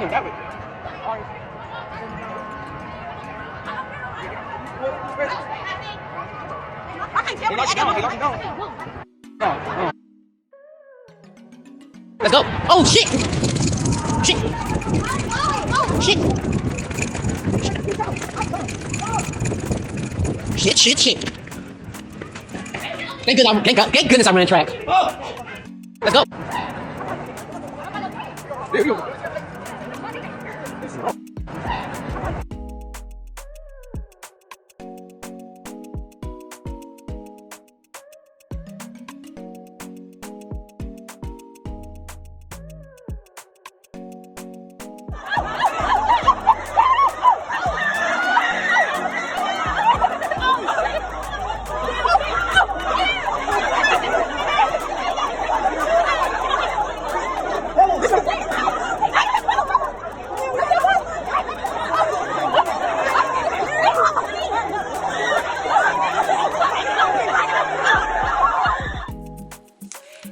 lost him that way. He lost him down. He lost him down. No. Let's go. Oh shit! Shit! Shit! Shit! Thank goodness I'm running track. Let's go. There you go.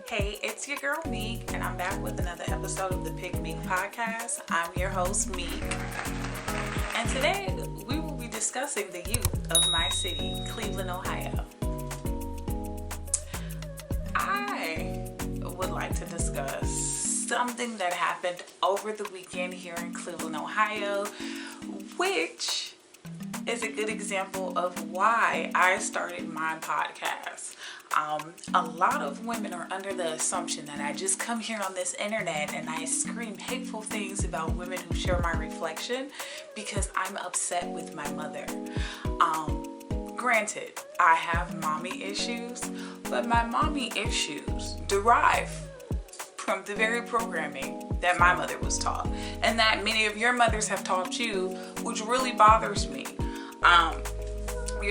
Hey, it's your girl Meek, and I'm back with another episode of the Pick Meek Podcast. I'm your host Meek, and today we will be discussing the youth of my city, Cleveland, Ohio. I would like to discuss something that happened over the weekend here in Cleveland, Ohio, which is a good example of why I started my podcast. A lot of women are under the assumption that I just come here on this internet and I scream hateful things about women who share my reflection because I'm upset with my mother. Granted, I have mommy issues, but my mommy issues derive from the very programming that my mother was taught and that many of your mothers have taught you, which really bothers me.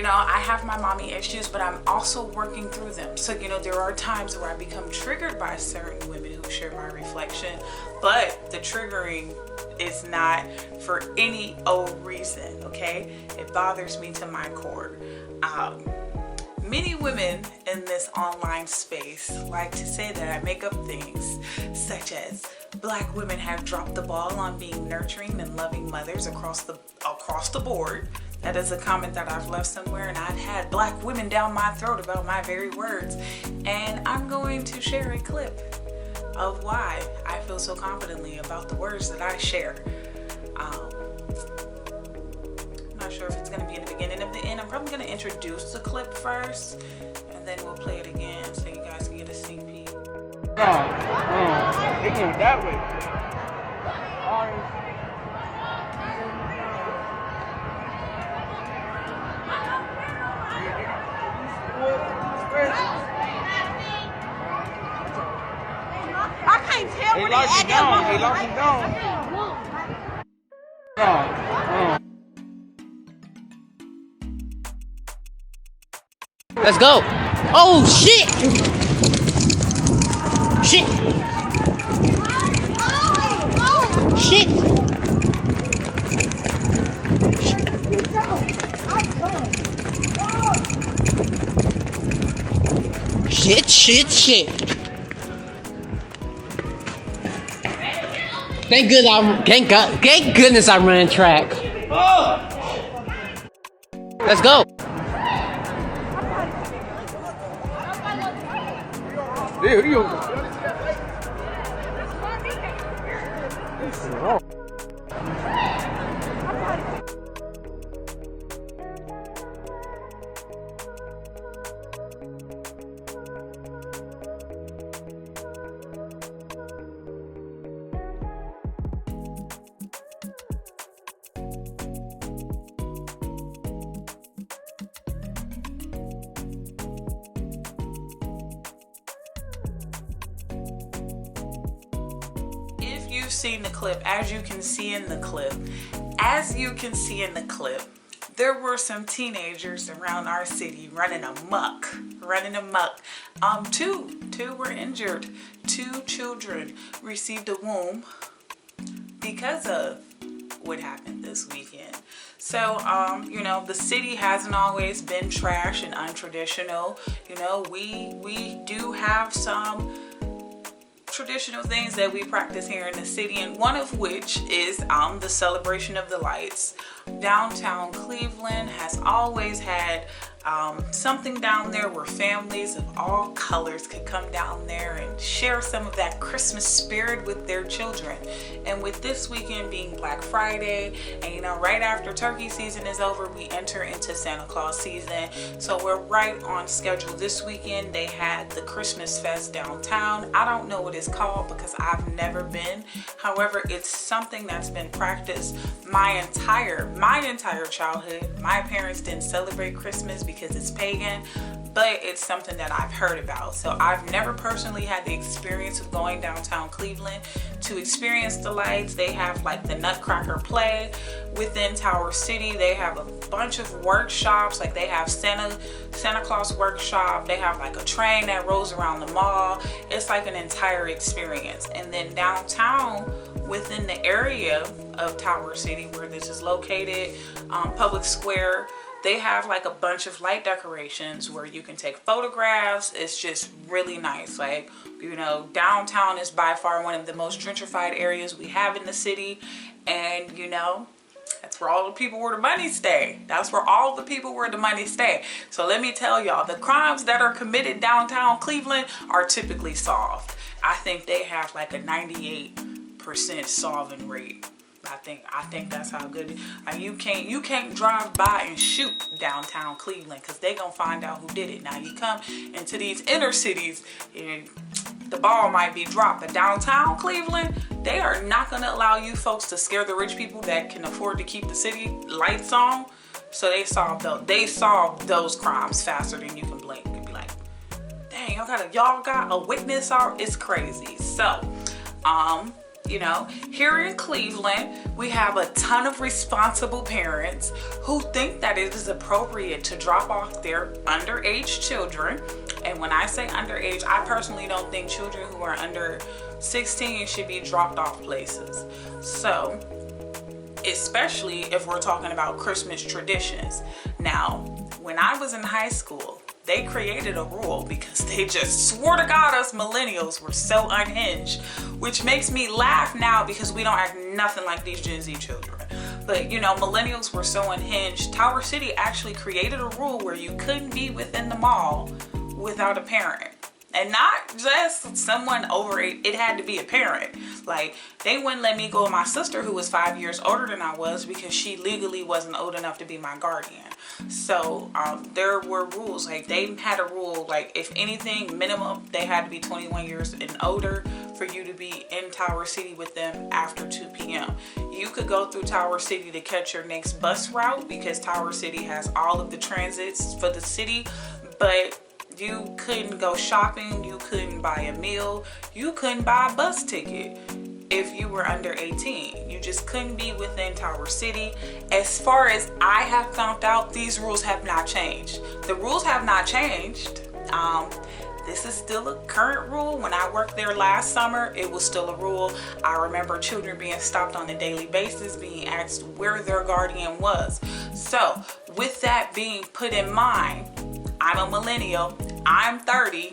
I have my mommy issues, but I'm also working through them. So, there are times where I become triggered by certain women who share my reflection, but the triggering is not for any old reason, okay? It bothers me to my core. Many women in this online space like to say that I make up things such as Black women have dropped the ball on being nurturing and loving mothers across the board. That is a comment that I've left somewhere, and I've had Black women down my throat about my very words. And I'm going to share a clip of why I feel so confidently about the words that I share. I'm not sure if it's going to be in the beginning of the end. I'm probably going to introduce the clip first, and then we'll play it again so you guys can get a sneak peek. It came that way. I can't tell He what lost him down. He lost him down. Let's go. Oh shit! Shit! Shit! Thank goodness I'm running track. Let's go. There you go. Seen the clip, as you can see in the clip, there were some teenagers around our city running amok. Two were injured. 2 children received a wound because of what happened this weekend. So, the city hasn't always been trash and untraditional. We do have some traditional things that we practice here in the city, and one of which is the celebration of the lights. Downtown Cleveland has always had something down there where families of all colors could come down there and share some of that Christmas spirit with their children. And with this weekend being Black Friday, and right after turkey season is over, we enter into Santa Claus season. So we're right on schedule. This weekend they had the Christmas Fest downtown. I don't know what it's called because I've never been. However, it's something that's been practiced my entire childhood. My parents didn't celebrate Christmas because it's pagan, but it's something that I've heard about. So I've never personally had the experience of going downtown Cleveland to experience the lights. They have like the Nutcracker play within Tower City. They have a bunch of workshops, like they have Santa Claus workshop. They have like a train that rolls around the mall. It's like an entire experience. And then downtown, within the area of Tower City where this is located, Public Square, they have like a bunch of light decorations where you can take photographs. It's just really nice. Like, downtown is by far one of the most gentrified areas we have in the city. And, that's where all the people where the money stay. That's where all the people where the money stay. So let me tell y'all, the crimes that are committed downtown Cleveland are typically solved. I think they have like a 98% solving rate. I think that's how good it is. You can't drive by and shoot downtown Cleveland because they gonna find out who did it. Now you come into these inner cities and the ball might be dropped, but downtown Cleveland, they are not gonna allow you folks to scare the rich people that can afford to keep the city lights on. So they solve those crimes faster than you can blink. You can be like, dang, y'all got a witness? It's crazy. So here in Cleveland, we have a ton of responsible parents who think that it is appropriate to drop off their underage children. And when I say underage, I personally don't think children who are under 16 should be dropped off places. So, especially if we're talking about Christmas traditions. Now, when I was in high school, they created a rule because they just swore to God us millennials were so unhinged, which makes me laugh now because we don't act nothing like these Gen Z children. But millennials were so unhinged. Tower City actually created a rule where you couldn't be within the mall without a parent. And not just someone over it had to be a parent. Like, they wouldn't let me go with my sister who was 5 years older than I was because she legally wasn't old enough to be my guardian. So there were rules. Like, they had a rule, like, if anything, minimum, they had to be 21 years and older for you to be in Tower City with them after 2 p.m. You could go through Tower City to catch your next bus route because Tower City has all of the transits for the city, but you couldn't go shopping, you couldn't buy a meal, you couldn't buy a bus ticket if you were under 18. You just couldn't be within Tower City. As far as I have found out, these rules have not changed. The rules have not changed. This is still a current rule. When I worked there last summer, it was still a rule. I remember children being stopped on a daily basis, being asked where their guardian was. So with that being put in mind, I'm a millennial, I'm 30.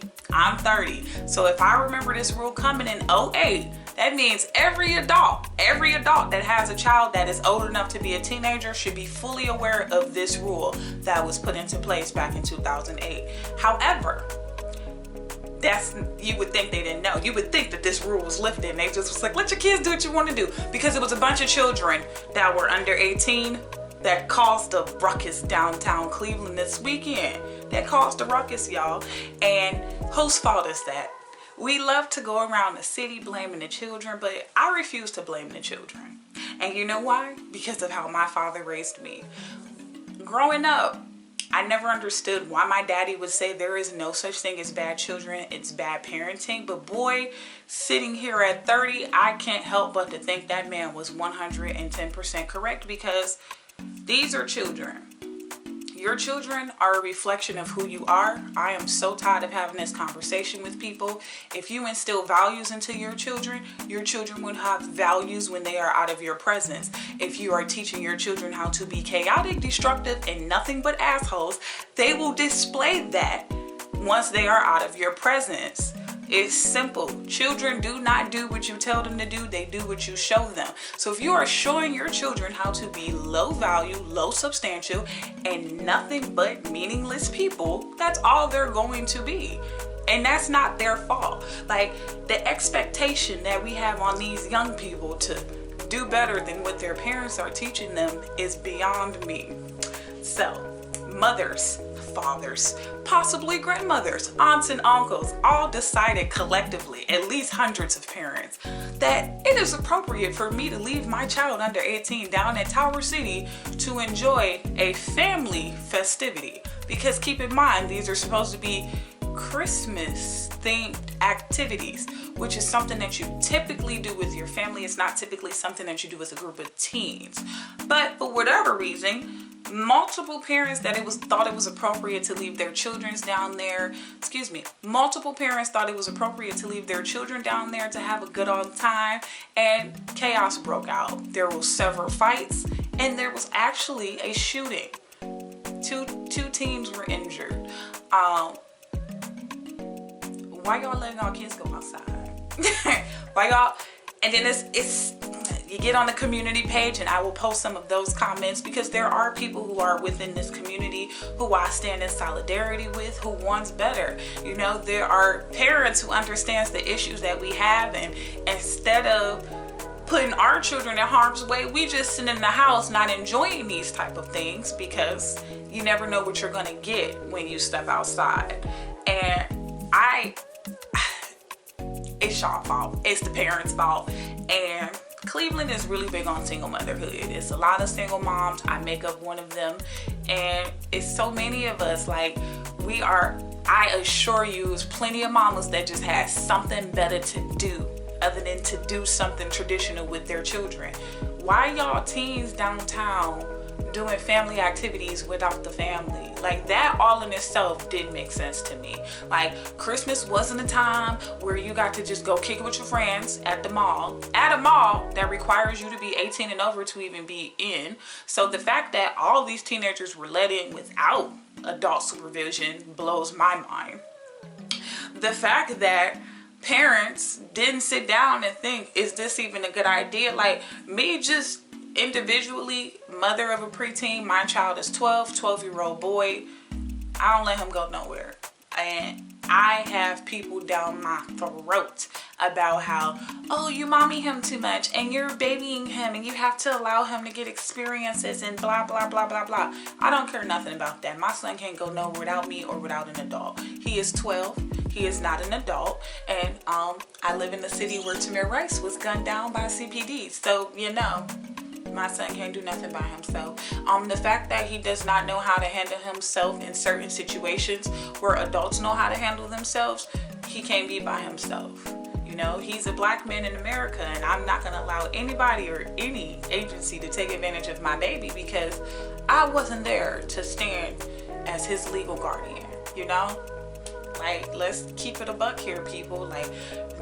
So if I remember this rule coming in 2008, that means every adult that has a child that is old enough to be a teenager should be fully aware of this rule that was put into place back in 2008. However, you would think they didn't know. You would think that this rule was lifted and they just was like, let your kids do what you want to do, because it was a bunch of children that were under 18 that caused a ruckus downtown Cleveland this weekend. That caused a ruckus, y'all. And whose fault is that? We love to go around the city blaming the children, but I refuse to blame the children. And you know why? Because of how my father raised me. Growing up, I never understood why my daddy would say there is no such thing as bad children, it's bad parenting. But boy, sitting here at 30, I can't help but to think that man was 110% correct, because these are children. Your children are a reflection of who you are. I am so tired of having this conversation with people. If you instill values into your children will have values when they are out of your presence. If you are teaching your children how to be chaotic, destructive, and nothing but assholes, they will display that once they are out of your presence. It's simple. Children do not do what you tell them to do. They do what you show them. So if you are showing your children how to be low value, low substantial, and nothing but meaningless people, that's all they're going to be. And that's not their fault. Like, the expectation that we have on these young people to do better than what their parents are teaching them is beyond me. So, mothers, fathers, possibly grandmothers, aunts and uncles, all decided collectively, at least hundreds of parents, that it is appropriate for me to leave my child under 18 down at Tower City to enjoy a family festivity. Because keep in mind, these are supposed to be Christmas themed activities, which is something that you typically do with your family. It's not typically something that you do with a group of teens. But for whatever reason, multiple parents thought it was appropriate to leave their children down there. Multiple parents thought it was appropriate to leave their children down there to have a good old time, and chaos broke out. There were several fights, and there was actually a shooting. Two teens were injured. Why y'all letting our kids go outside? Why y'all? And then it's you get on the community page, and I will post some of those comments, because there are people who are within this community who I stand in solidarity with, who wants better. You know, there are parents who understands the issues that we have, and instead of putting our children in harm's way, we just sit in the house not enjoying these type of things, because you never know what you're gonna get when you step outside. And it's y'all fault. It's the parents' fault. And Cleveland is really big on single motherhood. It's a lot of single moms. I make up one of them. And it's so many of us, like, I assure you, there's plenty of mamas that just has something better to do other than to do something traditional with their children. Why y'all teens downtown doing family activities without the family? Like, that all in itself did make sense to me. Like, Christmas wasn't a time where you got to just go kick it with your friends at the mall. At a mall that requires you to be 18 and over to even be in. So the fact that all these teenagers were let in without adult supervision blows my mind. The fact that parents didn't sit down and think, is this even a good idea? Like, me just individually, mother of a preteen, my child is 12-year-old boy. I don't let him go nowhere. And I have people down my throat about how, oh, you mommy him too much, and you're babying him, and you have to allow him to get experiences, and blah, blah, blah, blah, blah. I don't care nothing about that. My son can't go nowhere without me or without an adult. He is 12. He is not an adult. And I live in the city where Tamir Rice was gunned down by CPD. So, you know, my son can't do nothing by himself. The fact that he does not know how to handle himself in certain situations where adults know how to handle themselves, he can't be by himself. You know, he's a black man in America, and I'm not going to allow anybody or any agency to take advantage of my baby, because I wasn't there to stand as his legal guardian, you know? Like, let's keep it a buck here, people. Like,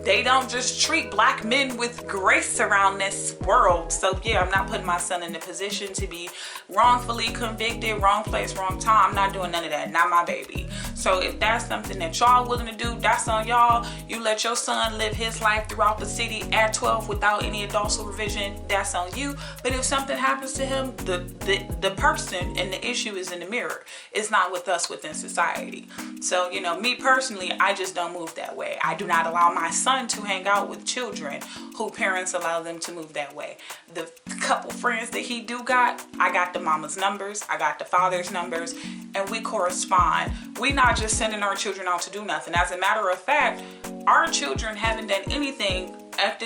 they don't just treat black men with grace around this world. So yeah, I'm not putting my son in a position to be wrongfully convicted, wrong place, wrong time. I'm not doing none of that. Not my baby. So if that's something that y'all willing to do, that's on y'all. You let your son live his life throughout the city at 12 without any adult supervision, that's on you. But if something happens to him, the person and the issue is in the mirror. It's not with us within society. So, you know, me personally, I just don't move that way. I do not allow my son to hang out with children who parents allow them to move that way. The couple friends that he do got, I got the mama's numbers, I got the father's numbers, and we correspond. We not just sending our children out to do nothing. As a matter of fact, our children haven't done anything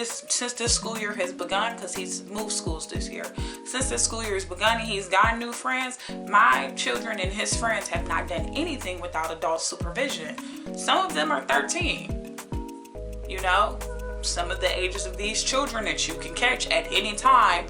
since this school year has begun, because he's moved schools this year. Since the school year has begun and he's gotten new friends, my children and his friends have not done anything without adult supervision. Some of them are 13. You know, some of the ages of these children that you can catch at any time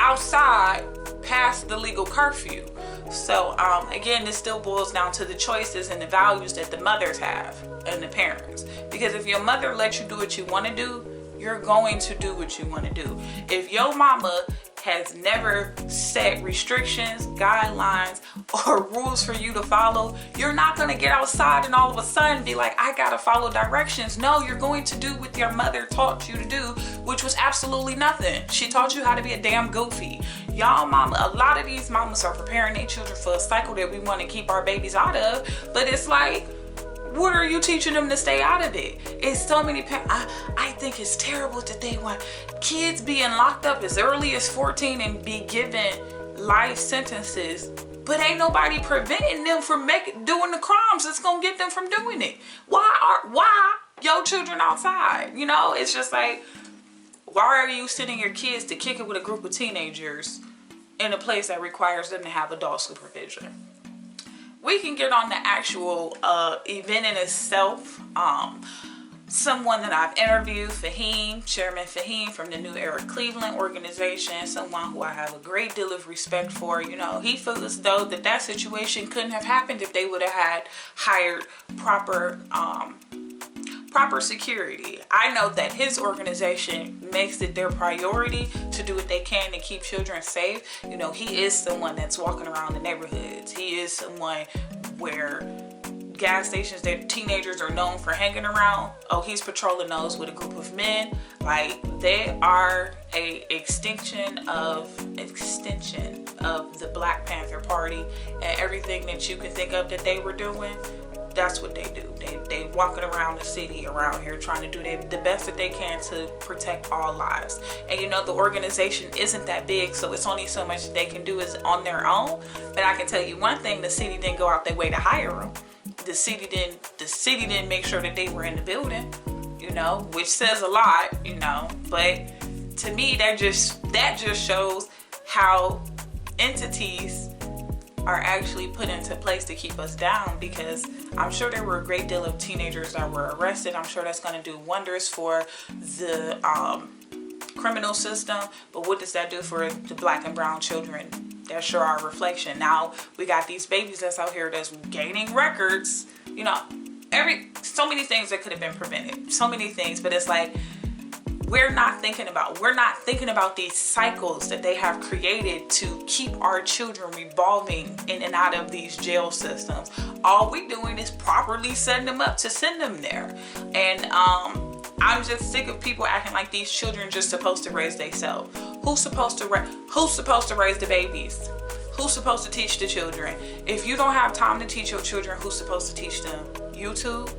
outside past the legal curfew. So again, this still boils down to the choices and the values that the mothers have and the parents. Because if your mother lets you do what you want to do, you're going to do what you want to do. If your mama has never set restrictions, guidelines, or rules for you to follow, you're not going to get outside and all of a sudden be like, I gotta follow directions. No, you're going to do what your mother taught you to do, which was absolutely nothing. She taught you how to be a damn goofy. Y'all mama, a lot of these mamas are preparing their children for a cycle that we want to keep our babies out of, but it's like, what are you teaching them to stay out of it? It's so many parents. I think it's terrible that they want kids being locked up as early as 14 and be given life sentences, but ain't nobody preventing them from doing the crimes that's gonna get them from doing it. Why your children outside? You know, it's just like, why are you sending your kids to kick it with a group of teenagers in a place that requires them to have adult supervision? We can get on the actual event in itself. Someone that I've interviewed, Chairman Fahim from the New Era Cleveland organization, someone who I have a great deal of respect for. You know, he feels as though that situation couldn't have happened if they would have had hired proper security. I know that his organization makes it their priority to do what they can to keep children safe. You know, he is someone that's walking around the neighborhoods. He is someone where gas stations that teenagers are known for hanging around, he's patrolling those with a group of men. Like, they are a extension of the Black Panther Party, and everything that you can think of that they were doing, that's what they do. They walking around the city around here trying to do the best that they can to protect all lives. And you know, the organization isn't that big, so it's only so much they can do is on their own. But I can tell you one thing, the city didn't go out their way to hire them. The city didn't make sure that they were in the building, you know, which says a lot, you know. But to me, that just shows how entities are actually put into place to keep us down, because I'm sure there were a great deal of teenagers that were arrested. I'm sure that's going to do wonders for the criminal system, but what does that do for the Black and brown children? That's sure our reflection. Now we got these babies that's out here that's gaining records, you know, so many things that could have been prevented, so many things, but it's like, we're not thinking about these cycles that they have created to keep our children revolving in and out of these jail systems. All we doing is properly setting them up to send them there. And I'm just sick of people acting like these children just supposed to raise themselves. Who's supposed to raise the babies? Who's supposed to teach the children? If you don't have time to teach your children, who's supposed to teach them? YouTube?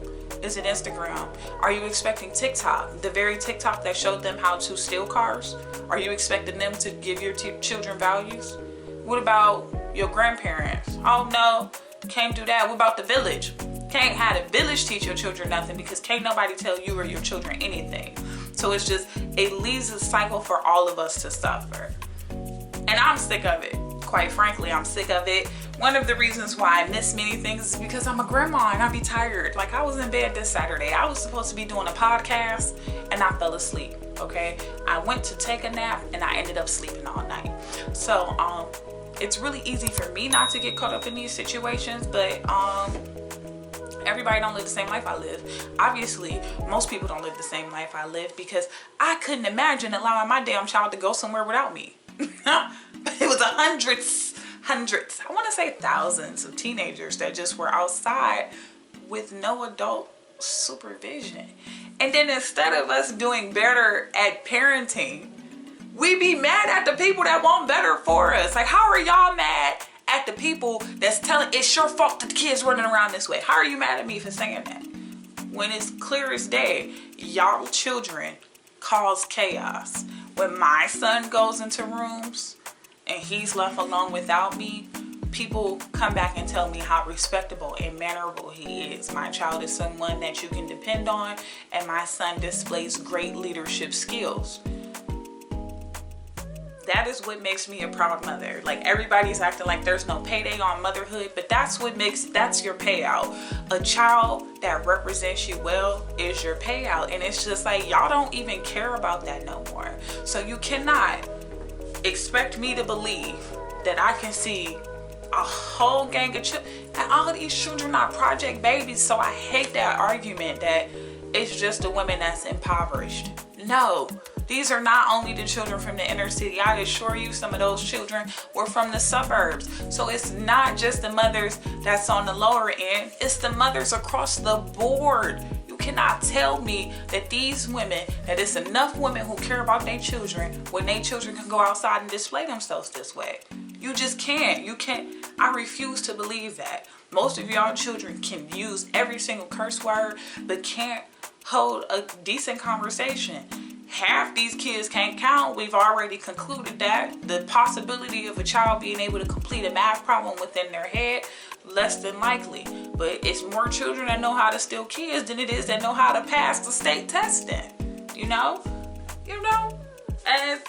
Is it Instagram? Are you expecting TikTok, the very TikTok that showed them how to steal cars? Are you expecting them to give your children values? What about your grandparents? Oh no, can't do that. What about the village? Can't have the village teach your children nothing, because can't nobody tell you or your children anything. So it leaves a cycle for all of us to suffer. And I'm sick of it. Quite frankly, I'm sick of it. One of the reasons why I miss many things is because I'm a grandma and I be tired. Like, I was in bed this Saturday. I was supposed to be doing a podcast and I fell asleep, okay? I went to take a nap and I ended up sleeping all night. So, it's really easy for me not to get caught up in these situations, but everybody don't live the same life I live. Obviously, most people don't live the same life I live, because I couldn't imagine allowing my damn child to go somewhere without me. It was hundreds, I want to say thousands of teenagers that just were outside with no adult supervision. And then instead of us doing better at parenting, we be mad at the people that want better for us. Like, how are y'all mad at the people that's telling it's your fault that the kids running around this way? How are you mad at me for saying that? When it's clear as day, y'all children cause chaos. When my son goes into rooms and he's left alone without me, people come back and tell me how respectable and mannerable he is. My child is someone that you can depend on, and my son displays great leadership skills. That is what makes me a proud mother. Like, everybody's acting like there's no payday on motherhood, but that's your payout. A child that represents you well is your payout. And it's just like, y'all don't even care about that no more. So you cannot expect me to believe that I can see a whole gang of children, and all of these children are project babies. So I hate that argument that it's just the women that's impoverished. No, these are not only the children from the inner city. I assure you some of those children were from the suburbs. So it's not just the mothers that's on the lower end, it's the mothers across the board. You cannot tell me that these women, that it's enough women who care about their children when their children can go outside and display themselves this way. You just can't. You can't. I refuse to believe that. Most of y'all children can use every single curse word, but can't hold a decent conversation. Half these kids can't count. We've already concluded that. The possibility of a child being able to complete a math problem within their head, less than likely. But it's more children that know how to steal kids than it is that know how to pass the state testing. You know? And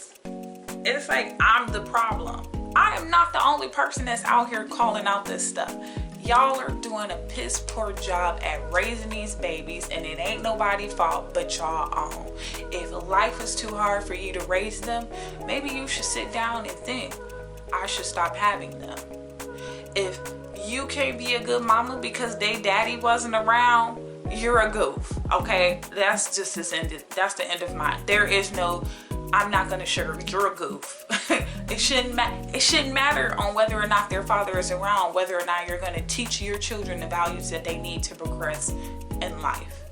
it's like, I'm the problem. I am not the only person that's out here calling out this stuff. Y'all are doing a piss poor job at raising these babies, and it ain't nobody's fault but y'all own. If life is too hard for you to raise them, maybe you should sit down and think, I should stop having them. If you can't be a good mama because they daddy wasn't around, you're a goof, okay? That's just that's the end of mine. There is no, I'm not gonna sugar, you're a goof. It shouldn't matter on whether or not their father is around, whether or not you're gonna teach your children the values that they need to progress in life.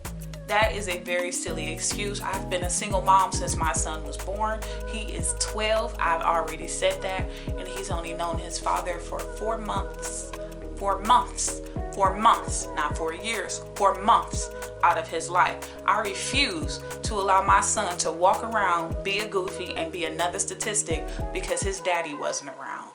That is a very silly excuse. I've been a single mom since my son was born. He is 12, I've already said that, and he's only known his father for 4 months. 4 months, not 4 years, 4 months out of his life. I refuse to allow my son to walk around, be a goofy, and be another statistic because his daddy wasn't around.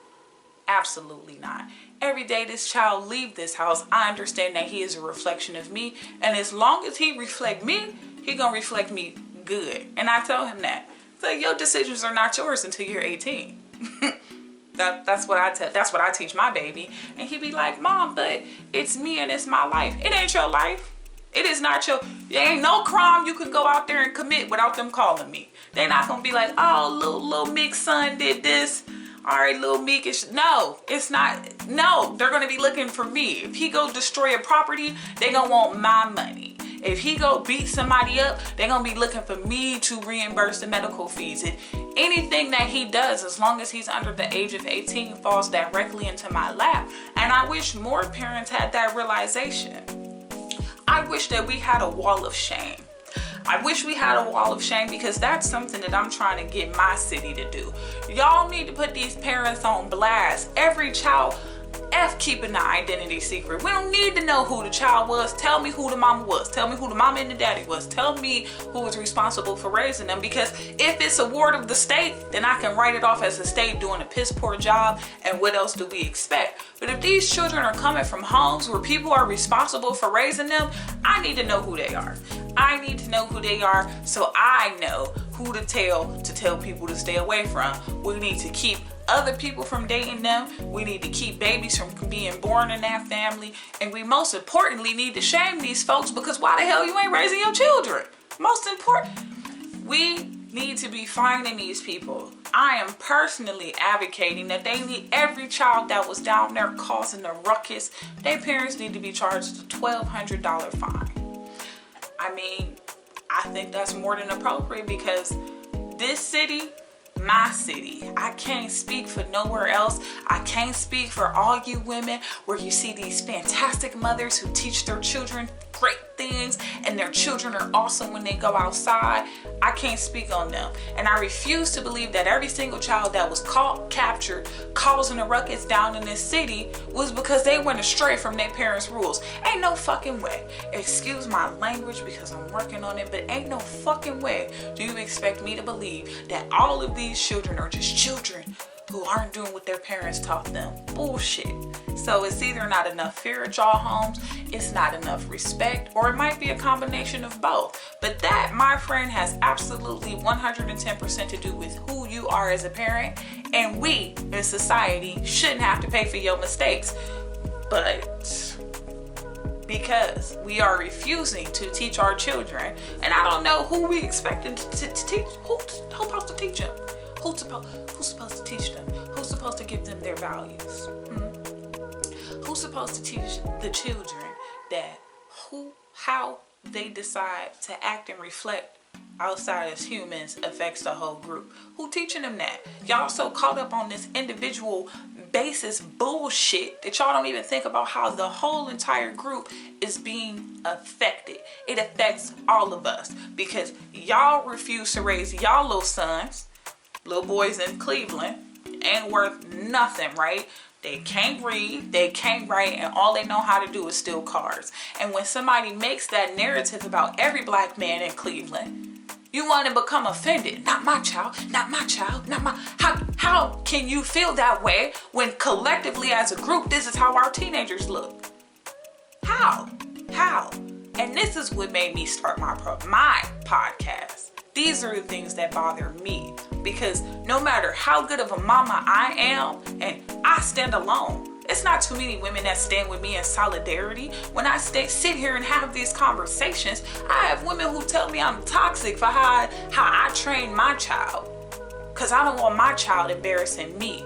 Absolutely not. Every day this child leaves this house, I understand that he is a reflection of me, and as long as he reflect me, he gonna reflect me good. And I tell him that. So your decisions are not yours until you're 18. That's what I teach my baby. And he be like, Mom, but it's me and it's my life. It ain't your life. It is not your, there ain't no crime you can go out there and commit without them calling me. They're not gonna be like, oh, little Meek's son did this. All right, little Meek is, no, it's not. No, they're gonna be looking for me. If he go destroy a property, they gonna want my money. If he go beat somebody up, they're gonna be looking for me to reimburse the medical fees. And anything that he does, as long as he's under the age of 18, falls directly into my lap. And I wish more parents had that realization. I wish that we had a wall of shame. I wish we had a wall of shame, because that's something that I'm trying to get my city to do. Y'all need to put these parents on blast. Every child, keeping the identity secret. We don't need to know who the child was. Tell me who the mama was. Tell me who the mama and the daddy was. Tell me who was responsible for raising them, because if it's a ward of the state, then I can write it off as the state doing a piss poor job, and what else do we expect? But if these children are coming from homes where people are responsible for raising them, I need to know who they are. I need to know who they are, so I know who to tell people to stay away from. We need to keep other people from dating them. We need to keep babies from being born in that family. And we most importantly need to shame these folks, because why the hell you ain't raising your children? Most important, we need to be finding these people. I am personally advocating that they need, every child that was down there causing a ruckus, their parents need to be charged a $1,200 fine. I mean, I think that's more than appropriate, because this city, my city, I can't speak for nowhere else. I can't speak for all you women where you see these fantastic mothers who teach their children great things and their children are awesome when they go outside. I can't speak on them. And I refuse to believe that every single child that was caught, captured, causing a ruckus down in this city was because they went astray from their parents' rules. Ain't no fucking way. Excuse my language because I'm working on it, but ain't no fucking way do you expect me to believe that all of these children are just children who aren't doing what their parents taught them. Bullshit. So it's either not enough fear at y'all homes, it's not enough respect, or it might be a combination of both. But that, my friend, has absolutely 110% to do with who you are as a parent, and we in society shouldn't have to pay for your mistakes. But because we are refusing to teach our children, and I don't know who we expected to teach, who's supposed to teach them? Who's supposed to teach them? Who's supposed to give them their values? Who's supposed to teach the children that how they decide to act and reflect outside as humans affects the whole group. Who teaching them that? Y'all so caught up on this individual basis bullshit that y'all don't even think about how the whole entire group is being affected. It affects all of us because y'all refuse to raise y'all little sons, little boys in Cleveland, ain't worth nothing, right? They can't read, they can't write, and all they know how to do is steal cars. And when somebody makes that narrative about every black man in Cleveland, you want to become offended. Not my child, not my child, not my... How can you feel that way when collectively as a group, this is how our teenagers look? How? And this is what made me start my podcast. These are the things that bother me because no matter how good of a mama I am, and I stand alone, it's not too many women that stand with me in solidarity. When I sit here and have these conversations, I have women who tell me I'm toxic for how I train my child. Because I don't want my child embarrassing me.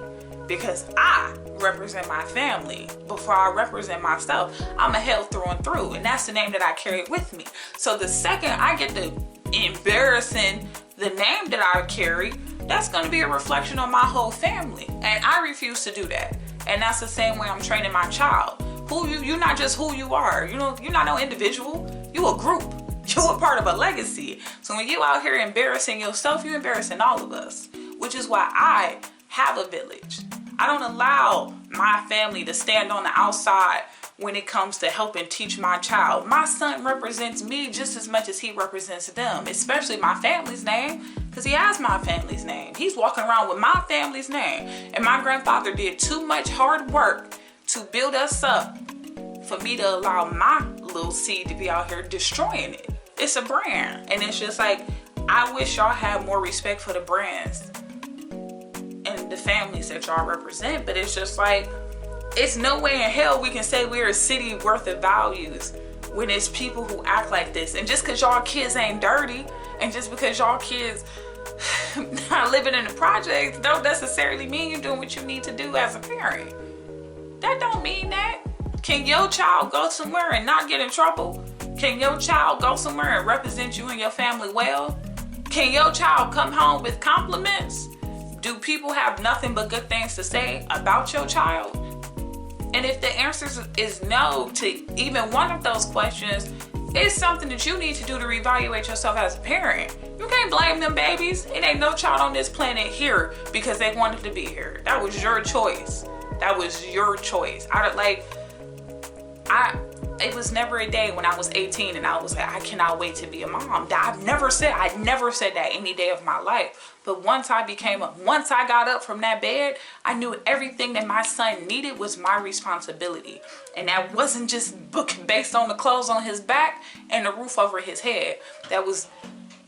Because I represent my family before I represent myself. I'm a hell through and through. And that's the name that I carry with me. So the second I get to embarrassing the name that I carry, that's going to be a reflection on my whole family. And I refuse to do that. And that's the same way I'm training my child. You're not just who you are. You're not no individual. You a group. You're a part of a legacy. So when you out here embarrassing yourself, you're embarrassing all of us. Which is why I have a village. I don't allow my family to stand on the outside when it comes to helping teach my child. My son represents me just as much as he represents them, especially my family's name, because he has my family's name. He's walking around with my family's name. And my grandfather did too much hard work to build us up for me to allow my little seed to be out here destroying it. It's a brand. And it's just like, I wish y'all had more respect for the brands and the families that y'all represent. But it's just like, it's no way in hell we can say we're a city worth of values when it's people who act like this. And just because y'all kids ain't dirty, and just because y'all kids not living in the projects, don't necessarily mean you're doing what you need to do as a parent. That don't mean that. Can your child go somewhere and not get in trouble? Can your child go somewhere and represent you and your family well? Can your child come home with compliments? Do people have nothing but good things to say about your child? And if the answer is no to even one of those questions, it's something that you need to do to reevaluate yourself as a parent. You can't blame them babies. It ain't no child on this planet here because they wanted to be here. That was your choice. That was your choice. It was never a day when I was 18 and I was like, I cannot wait to be a mom. I never said that any day of my life. But once I got up from that bed, I knew everything that my son needed was my responsibility. And that wasn't just based on the clothes on his back and the roof over his head. That was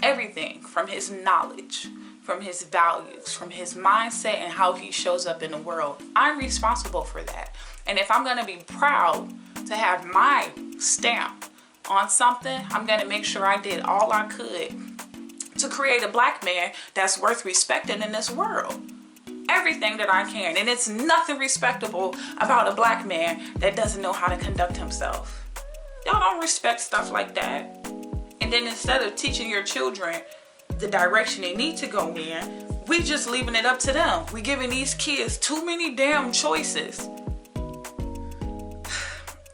everything from his knowledge, from his values, from his mindset and how he shows up in the world. I'm responsible for that. And if I'm going to be proud to have my stamp on something, I'm going to make sure I did all I could to create a black man that's worth respecting in this world. Everything that I can. And it's nothing respectable about a black man that doesn't know how to conduct himself. Y'all don't respect stuff like that. And then instead of teaching your children the direction they need to go in, we just leaving it up to them. We giving these kids too many damn choices.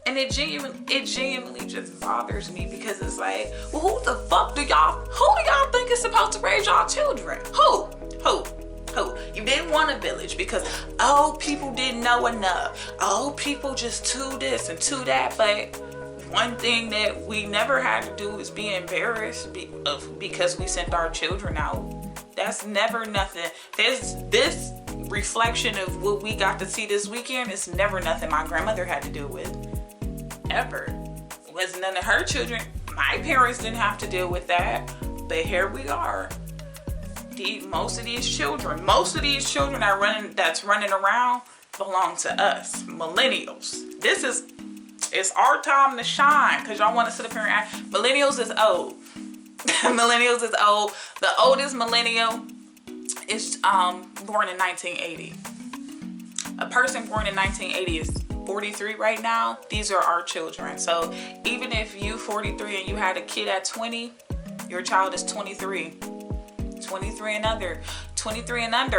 And it genuinely just bothers me because it's like, well, who do y'all think is supposed to raise y'all children? Who? You didn't want a village because, people didn't know enough. People just too this and too that. But one thing that we never had to do is be embarrassed because we sent our children out. That's never nothing. This reflection of what we got to see this weekend is never nothing my grandmother had to deal with. Ever. It wasn't none of her children. My parents didn't have to deal with that. But here we are. Most of these children that's running around belong to us, millennials. It's our time to shine because y'all want to sit up here and act. Millennials is old. Millennials is old. The oldest millennial is born in 1980. A person born in 1980 is 43 right now. These are our children. So even if you 43 and you had a kid at 20, your child is 23 and under.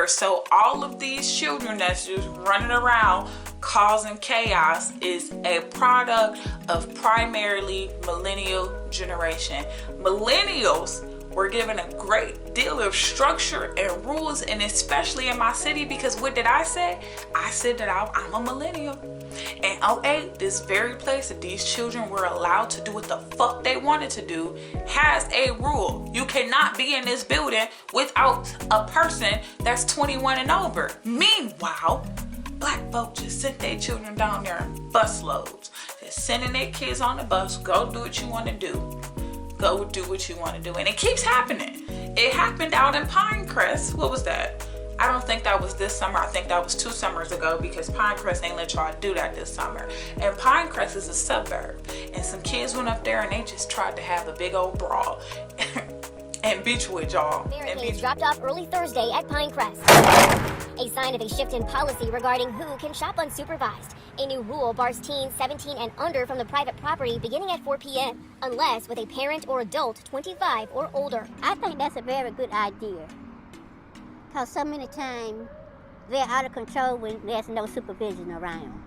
So all of these children that's just running around causing chaos is a product of primarily millennial generation. Millennials were given a great deal of structure and rules, and especially in my city, because what did I say? I said that I'm a millennial. And 08, this very place that these children were allowed to do what the fuck they wanted to do, has a rule. You cannot be in this building without a person that's 21 and over. Meanwhile, black folk just sent their children down there in bus loads. Just sending their kids on the bus, go do what you want to do. Go do what you want to do. And it keeps happening. It happened out in Pinecrest. What was that? I don't think that was this summer. I think that was 2 summers ago, because Pinecrest ain't let y'all do that this summer. And Pinecrest is a suburb. And some kids went up there and they just tried to have a big old brawl. And Beechwood, y'all. Barricades dropped off early Thursday at Pinecrest. A sign of a shift in policy regarding who can shop unsupervised. A new rule bars teens 17 and under from the private property beginning at 4 p.m. unless with a parent or adult 25 or older. I think that's a very good idea. Because so many times they're out of control when there's no supervision around.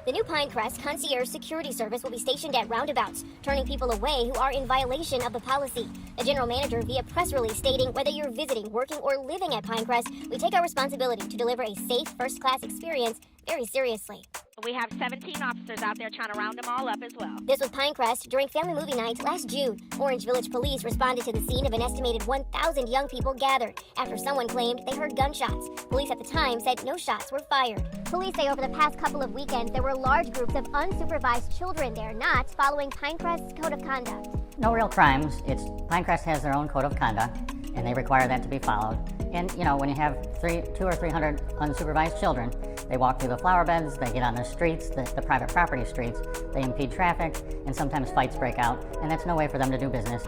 The new Pinecrest Concierge Security Service will be stationed at roundabouts, turning people away who are in violation of the policy. The general manager via press release stating, whether you're visiting, working, or living at Pinecrest, we take our responsibility to deliver a safe first-class experience very seriously. We have 17 officers out there trying to round them all up as well. This was Pinecrest during family movie night last June. Orange Village police responded to the scene of an estimated 1,000 young people gathered after someone claimed they heard gunshots. Police at the time said no shots were fired. Police say over the past couple of weekends there were large groups of unsupervised children there not following Pinecrest's code of conduct. No real crimes. Pinecrest has their own code of conduct, and they require that to be followed. And when you have 200 or 300 unsupervised children, they walk through the flower beds, they get on the streets, the private property streets, they impede traffic, and sometimes fights break out, and that's no way for them to do business.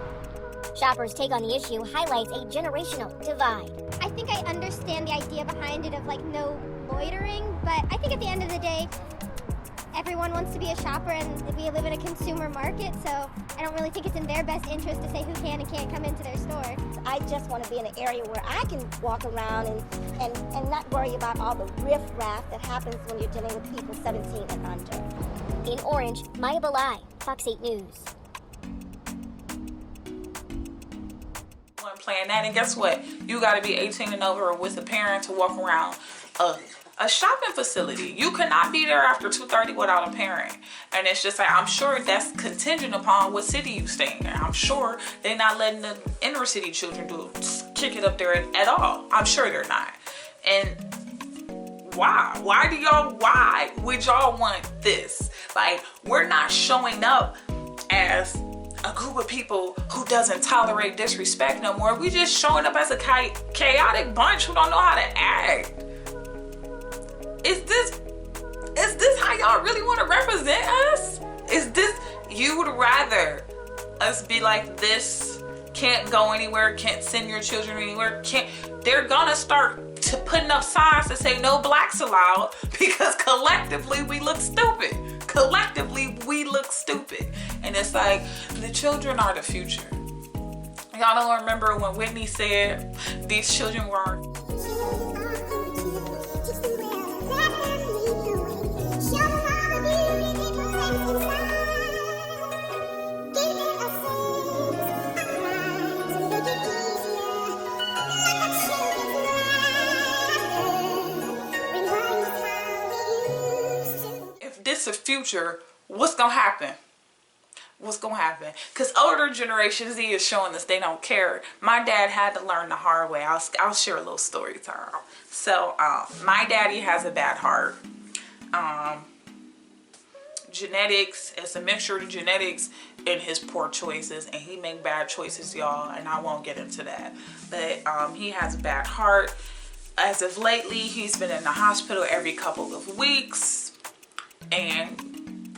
Shoppers' take on the issue highlights a generational divide. I think I understand the idea behind it of no loitering, but I think at the end of the day, everyone wants to be a shopper, and we live in a consumer market, so I don't really think it's in their best interest to say who can and can't come into their store. I just want to be in an area where I can walk around and not worry about all the riff-raff that happens when you're dealing with people 17 and under. In Orange, Maya Balai, Fox 8 News. Playing that, and guess what? You got to be 18 and over with a parent to walk around a shopping facility. You cannot be there after 2:30 without a parent. And it's just I'm sure that's contingent upon what city you stay in. I'm sure they're not letting the inner city children kick it up there at all. I'm sure they're not. And why would y'all want this? We're not showing up as a group of people who doesn't tolerate disrespect no more. We just showing up as a chaotic bunch who don't know how to act. Is this how y'all really want to represent us? Is this, you would rather us be like this, can't go anywhere, can't send your children anywhere, they're gonna start to putting up signs to say no blacks allowed, because collectively we look stupid. And it's the children are the future. Y'all don't remember when Whitney said these children were the future, what's gonna happen? Because older Generation Z is showing us they don't care. My dad had to learn the hard way. I'll share a little story time. So my daddy has a bad heart. Genetics, it's a mixture of genetics and his poor choices, and he make bad choices, y'all, and I won't get into that. But he has a bad heart. As of lately, he's been in the hospital every couple of weeks, and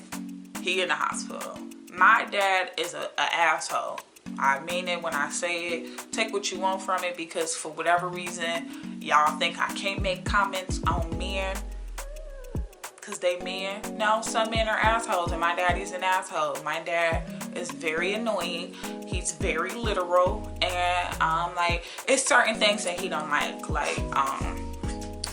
he in the hospital. My dad is an asshole. I mean it when I say it. Take what you want from it, because for whatever reason, y'all think I can't make comments on men. because they men. No, some men are assholes, and my daddy's an asshole. My dad is very annoying. He's very literal, and like, it's certain things that he don't like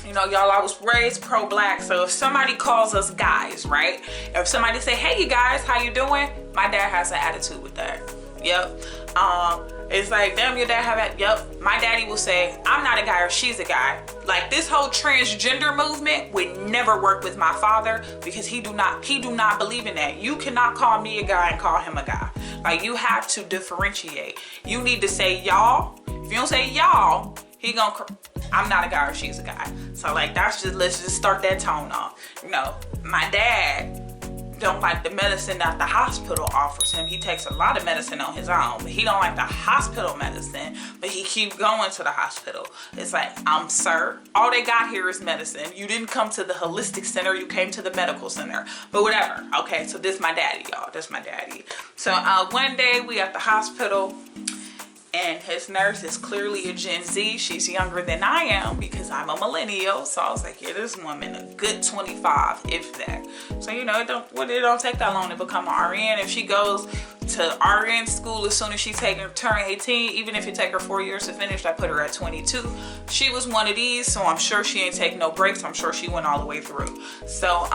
you know, y'all, I was raised pro-black, so if somebody calls us guys, right? If somebody say, hey, you guys, how you doing? My dad has an attitude with that. Yep. It's like, damn, your dad have it. Yep. My daddy will say, I'm not a guy or she's a guy. Like, this whole transgender movement would never work with my father, because he do not believe in that. You cannot call me a guy and call him a guy. Like, you have to differentiate. You need to say y'all. If you don't say y'all, he gonna, I'm not a guy or she's a guy. So like, let's just start that tone off. You know, my dad don't like the medicine that the hospital offers him. He takes a lot of medicine on his own, but he don't like the hospital medicine, but he keep going to the hospital. It's like, sir, all they got here is medicine. You didn't come to the holistic center, you came to the medical center, but whatever. Okay, so this my daddy, y'all. This my daddy. So one day we at the hospital, and his nurse is clearly a Gen Z. She's younger than I am, because I'm a millennial. So I was like, yeah, this woman a good 25, if that. So, you know, it don't take that long to become an RN. If she goes to RN school as soon as she turn 18, even if it take her 4 years to finish, I put her at 22. She was one of these, so I'm sure she ain't take no breaks. I'm sure she went all the way through. So,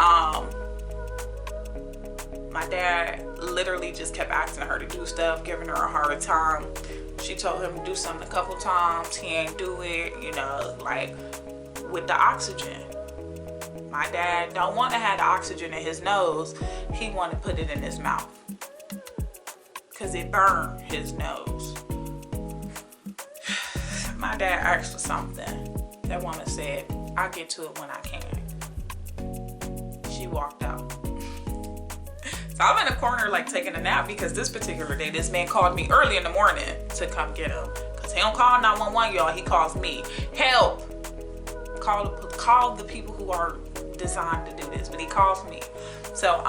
my dad literally just kept asking her to do stuff, giving her a hard time. She told him to do something a couple times. He ain't do it, you know, like with the oxygen. My dad don't want to have the oxygen in his nose. He want to put it in his mouth, because it burned his nose. My dad asked for something. That woman said, I'll get to it when I can. She walked out. So I'm in a corner like taking a nap, because this particular day, this man called me early in the morning to come get him. Because he don't call 911, y'all. He calls me. Help. Call the people who are designed to do this. But he calls me. So,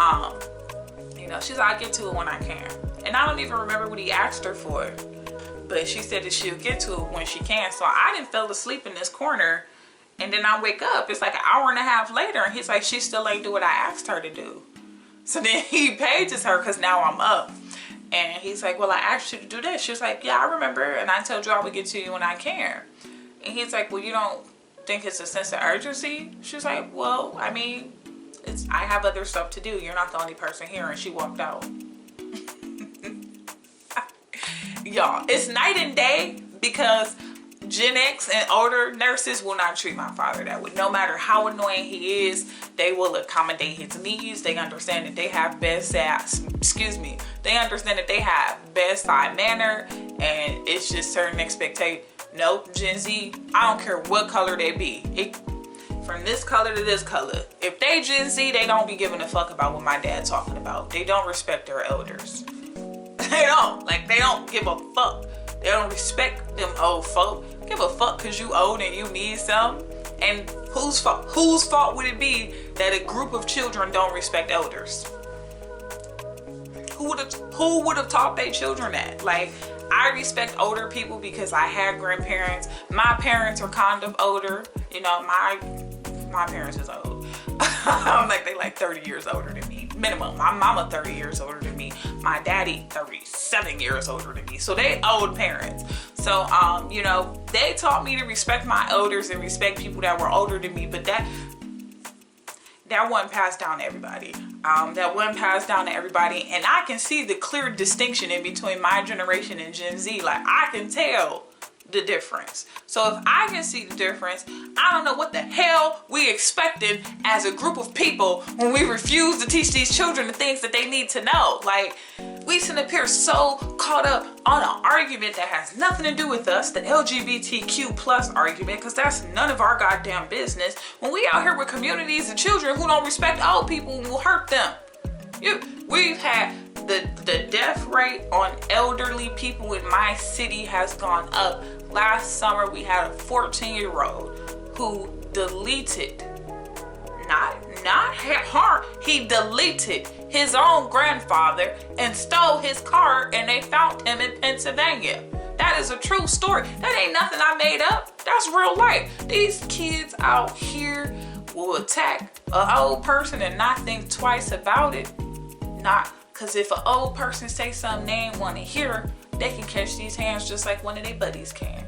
you know, she's like, I'll get to it when I can. And I don't even remember what he asked her for. But she said that she'll get to it when she can. So I didn't fall asleep in this corner. And then I wake up. It's like an hour and a half later. And he's like, she still ain't do what I asked her to do. So then he pages her, because now I'm up. And he's like, well, I asked you to do this. She's like, yeah, I remember. And I told you I would get to you when I can. And he's like, well, you don't think it's a sense of urgency? She's like, well, I mean, I have other stuff to do. You're not the only person here. And she walked out. Y'all, it's night and day, because Gen X and older nurses will not treat my father that way. No matter how annoying he is, they will accommodate his needs. They understand that they have they understand that they have bedside manner, and it's just certain expectations. Nope, Gen Z, I don't care what color they be. From this color to this color. If they Gen Z, they don't be giving a fuck about what my dad's talking about. They don't respect their elders. They don't. Like, they don't give a fuck. They don't respect them old folk. Give a fuck because you old and you need something. And whose fault would it be that a group of children don't respect elders? Who would have taught their children that? Like, I respect older people because I had grandparents. My parents are kind of older. You know, my parents is old. I'm like, they like 30 years older than me. Minimum. My mama 30 years older than me. My daddy 37 years older than me. So they old parents. So, you know, they taught me to respect my elders and respect people that were older than me. But that wasn't passed down to everybody. That wasn't passed down to everybody. And I can see the clear distinction in between my generation and Gen Z. Like, I can tell the difference. So if I can see the difference, I don't know what the hell we expected as a group of people when we refuse to teach these children the things that they need to know. Like, we sit up here so caught up on an argument that has nothing to do with us, the LGBTQ plus argument, because that's none of our goddamn business, when we out here with communities of children who don't respect old people and will hurt them. We've had the death rate on elderly people in my city has gone up. Last summer we had a 14-year-old who deleted, he deleted his own grandfather and stole his car, and they found him in Pennsylvania. That is a true story. That ain't nothing I made up. That's real life. These kids out here will attack an old person and not think twice about it. Not, because if an old person say something they ain't want to hear, they can catch these hands just like one of their buddies can.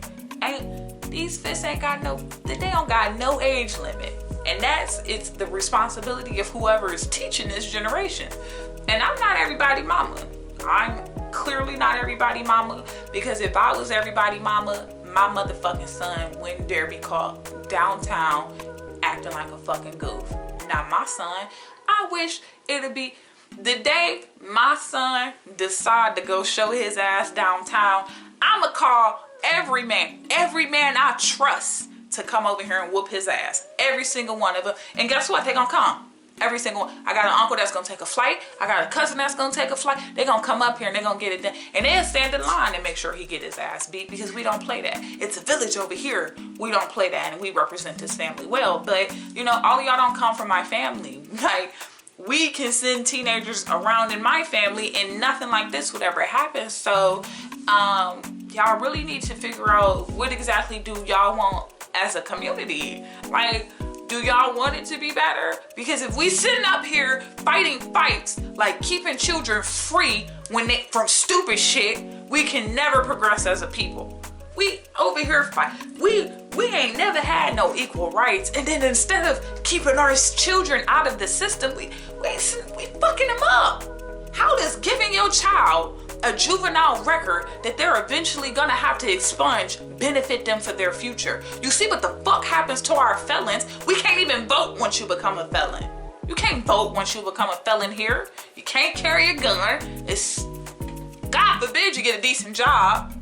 These fists ain't got they don't got no age limit. And it's the responsibility of whoever is teaching this generation. And I'm not everybody mama. I'm clearly not everybody mama, because if I was everybody mama, my motherfucking son wouldn't dare be caught downtown acting like a fucking goof. Now my son, I wish it'd be the day my son decide to go show his ass downtown, I'ma call every man I trust to come over here and whoop his ass. Every single one of them. And guess what? They gonna come. Every single one. I got an uncle that's gonna take a flight. I got a cousin that's gonna take a flight. They gonna come up here and they gonna get it done. And they'll stand in line and make sure he get his ass beat, because we don't play that. It's a village over here. We don't play that, and we represent this family well. But, you know, all of y'all don't come from my family. Like, we can send teenagers around in my family and nothing like this would ever happen. So, y'all really need to figure out what exactly do y'all want as a community. Like, do y'all want it to be better? Because if we sitting up here fighting fights, like keeping children free from stupid shit, we can never progress as a people. We over here fight. We ain't never had no equal rights, and then instead of keeping our children out of the system, we fucking them up. How does giving your child a juvenile record that they're eventually gonna have to expunge benefit them for their future? You see what the fuck happens to our felons? We can't even vote once you become a felon. You can't vote once you become a felon here. You can't carry a gun. It's, God forbid you get a decent job.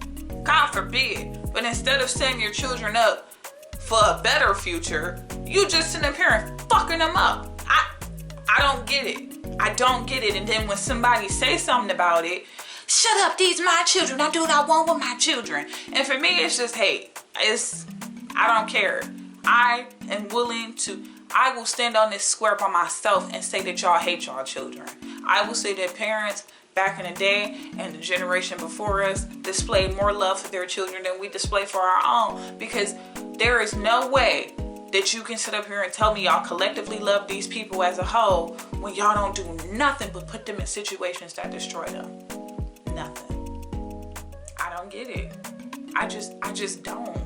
God forbid. But instead of setting your children up for a better future, you just sit up here and fucking them up. I don't get it. I don't get it. And then when somebody says something about it, shut up, these my children. I do what I want with my children. And for me, it's just hate. I don't care. I will stand on this square by myself and say that y'all hate y'all children. I will say that parents back in the day and the generation before us displayed more love for their children than we display for our own, because there is no way that you can sit up here and tell me y'all collectively love these people as a whole when y'all don't do nothing but put them in situations that destroy them. Nothing. I don't get it. I just don't.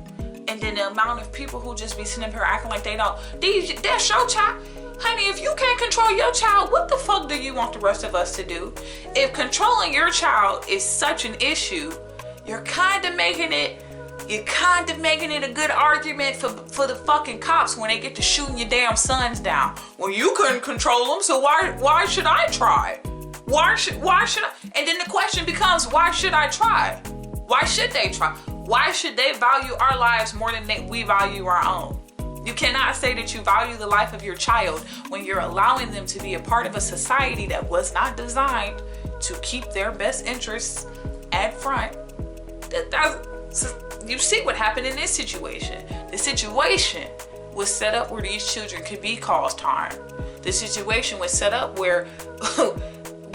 And then the amount of people who just be sitting up here acting like they don't. That's your child. Honey, if you can't control your child, what the fuck do you want the rest of us to do? If controlling your child is such an issue, you're kind of making it a good argument for the fucking cops when they get to shooting your damn sons down. Well, you couldn't control them, so why should I try? Why should I? And then the question becomes, why should I try? Why should they try? Why should they value our lives more than we value our own? You cannot say that you value the life of your child when you're allowing them to be a part of a society that was not designed to keep their best interests at front. You see what happened in this situation. The situation was set up where these children could be caused harm. The situation was set up where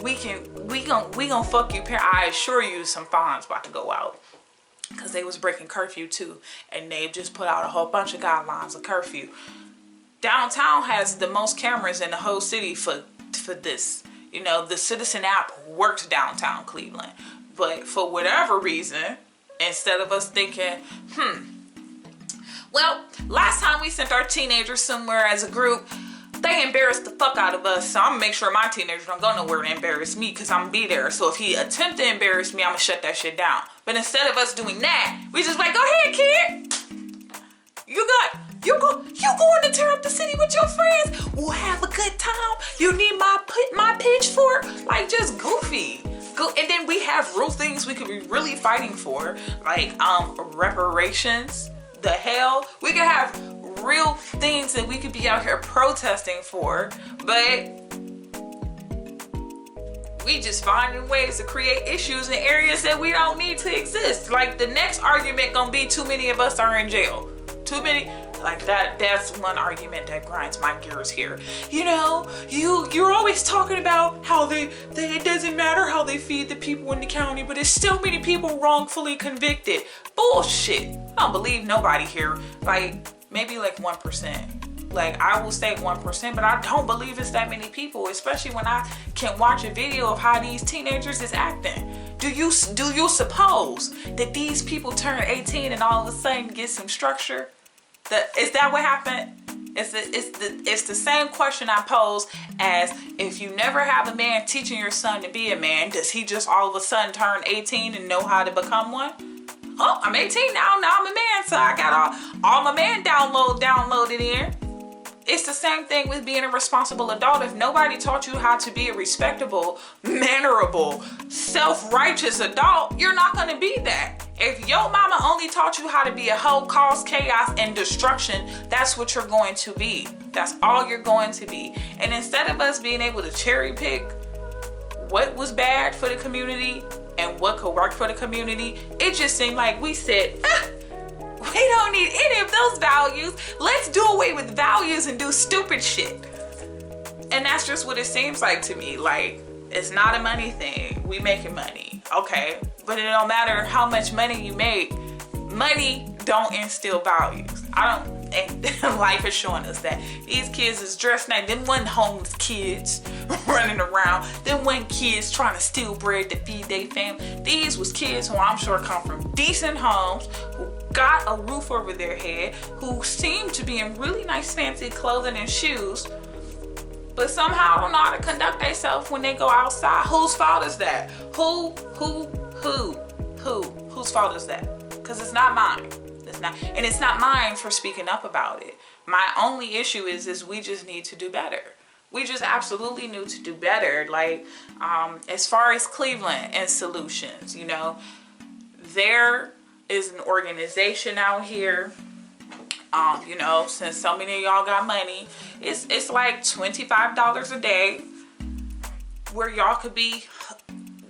we gonna fuck you parents. I assure you some fines about to go out, because they was breaking curfew too, and they just put out a whole bunch of guidelines of curfew. Downtown has the most cameras in the whole city for this. You know, the Citizen app works downtown Cleveland, but for whatever reason, instead of us thinking, well, last time we sent our teenagers somewhere as a group, they embarrassed the fuck out of us, so I'm gonna make sure my teenagers don't go nowhere to embarrass me, because I'm gonna be there. So if he attempt to embarrass me, I'm gonna shut that shit down. But instead of us doing that, we just like, go ahead, kid. You going to tear up the city with your friends? We'll have a good time. You need my pitchfork? Like, just goofy. And then we have real things we could be really fighting for, like reparations. The hell? We could have real things that we could be out here protesting for, but we just finding ways to create issues in areas that we don't need to exist. Like, the next argument gonna be too many of us are in jail. Too many. Like, that's one argument that grinds my gears here. You know, you're always talking about how it doesn't matter how they feed the people in the county, but there's still many people wrongfully convicted. Bullshit. I don't believe nobody here. Like, maybe like 1%. Like, I will say 1%, but I don't believe it's that many people, especially when I can watch a video of how these teenagers is acting. Do you suppose that these people turn 18 and all of a sudden get some structure? Is that what happened? It's the same question I pose as if you never have a man teaching your son to be a man, does he just all of a sudden turn 18 and know how to become one? Oh, I'm 18 now I'm a man, so I got all my man downloaded in. It's the same thing with being a responsible adult. If nobody taught you how to be a respectable, mannerable, self-righteous adult, you're not going to be that. If your mama only taught you how to be a hoe, cause chaos and destruction, that's what you're going to be. That's all you're going to be. And instead of us being able to cherry pick what was bad for the community and what could work for the community, it just seemed like we said, we don't need any of those values. Let's do away with values and do stupid shit. And that's just what it seems like to me. Like, it's not a money thing. We making money. Okay. But it don't matter how much money you make. Money don't instill values. And life is showing us that. These kids is dressed nice. Them wasn't homeless kids running around. Them wasn't kids trying to steal bread to feed their family. These was kids who I'm sure come from decent homes, who got a roof over their head, who seem to be in really nice fancy clothing and shoes, but somehow don't know how to conduct themselves when they go outside. Whose fault is that? Whose fault is that? Because it's not mine. And it's not mine for speaking up about it. My only issue is we just need to do better. We just absolutely need to do better. Like, as far as Cleveland and solutions, you know, there is an organization out here, you know, since so many of y'all got money, it's like $25 a day where y'all could be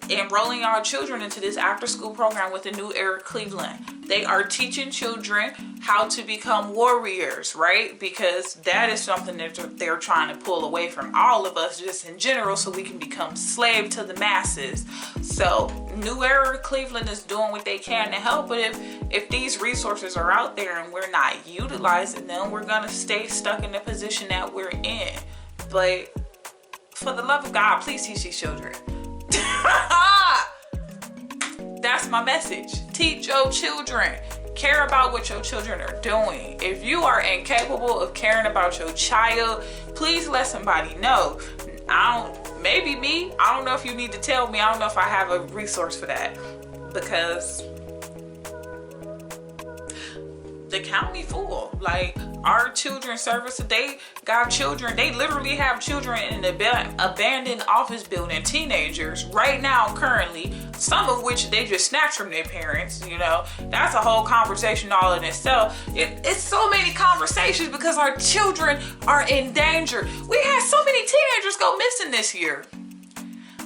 enrolling our children into this after school program with the New Era Cleveland. They are teaching children how to become warriors, right? Because that is something that they're trying to pull away from all of us just in general, so we can become slave to the masses. So New Era Cleveland is doing what they can to help, but if these resources are out there and we're not utilizing them, we're gonna stay stuck in the position that we're in. But for the love of God, please teach these children. That's my message. Teach your children. Care about what your children are doing. If you are incapable of caring about your child, please let somebody know. Maybe me. I don't know if you need to tell me. I don't know if I have a resource for that, because the county full. Like, our children's services, they got children. They literally have children in an abandoned office building, teenagers right now currently, some of which they just snatched from their parents. You know, that's a whole conversation all in itself. It's so many conversations because our children are in danger. We had so many teenagers go missing this year,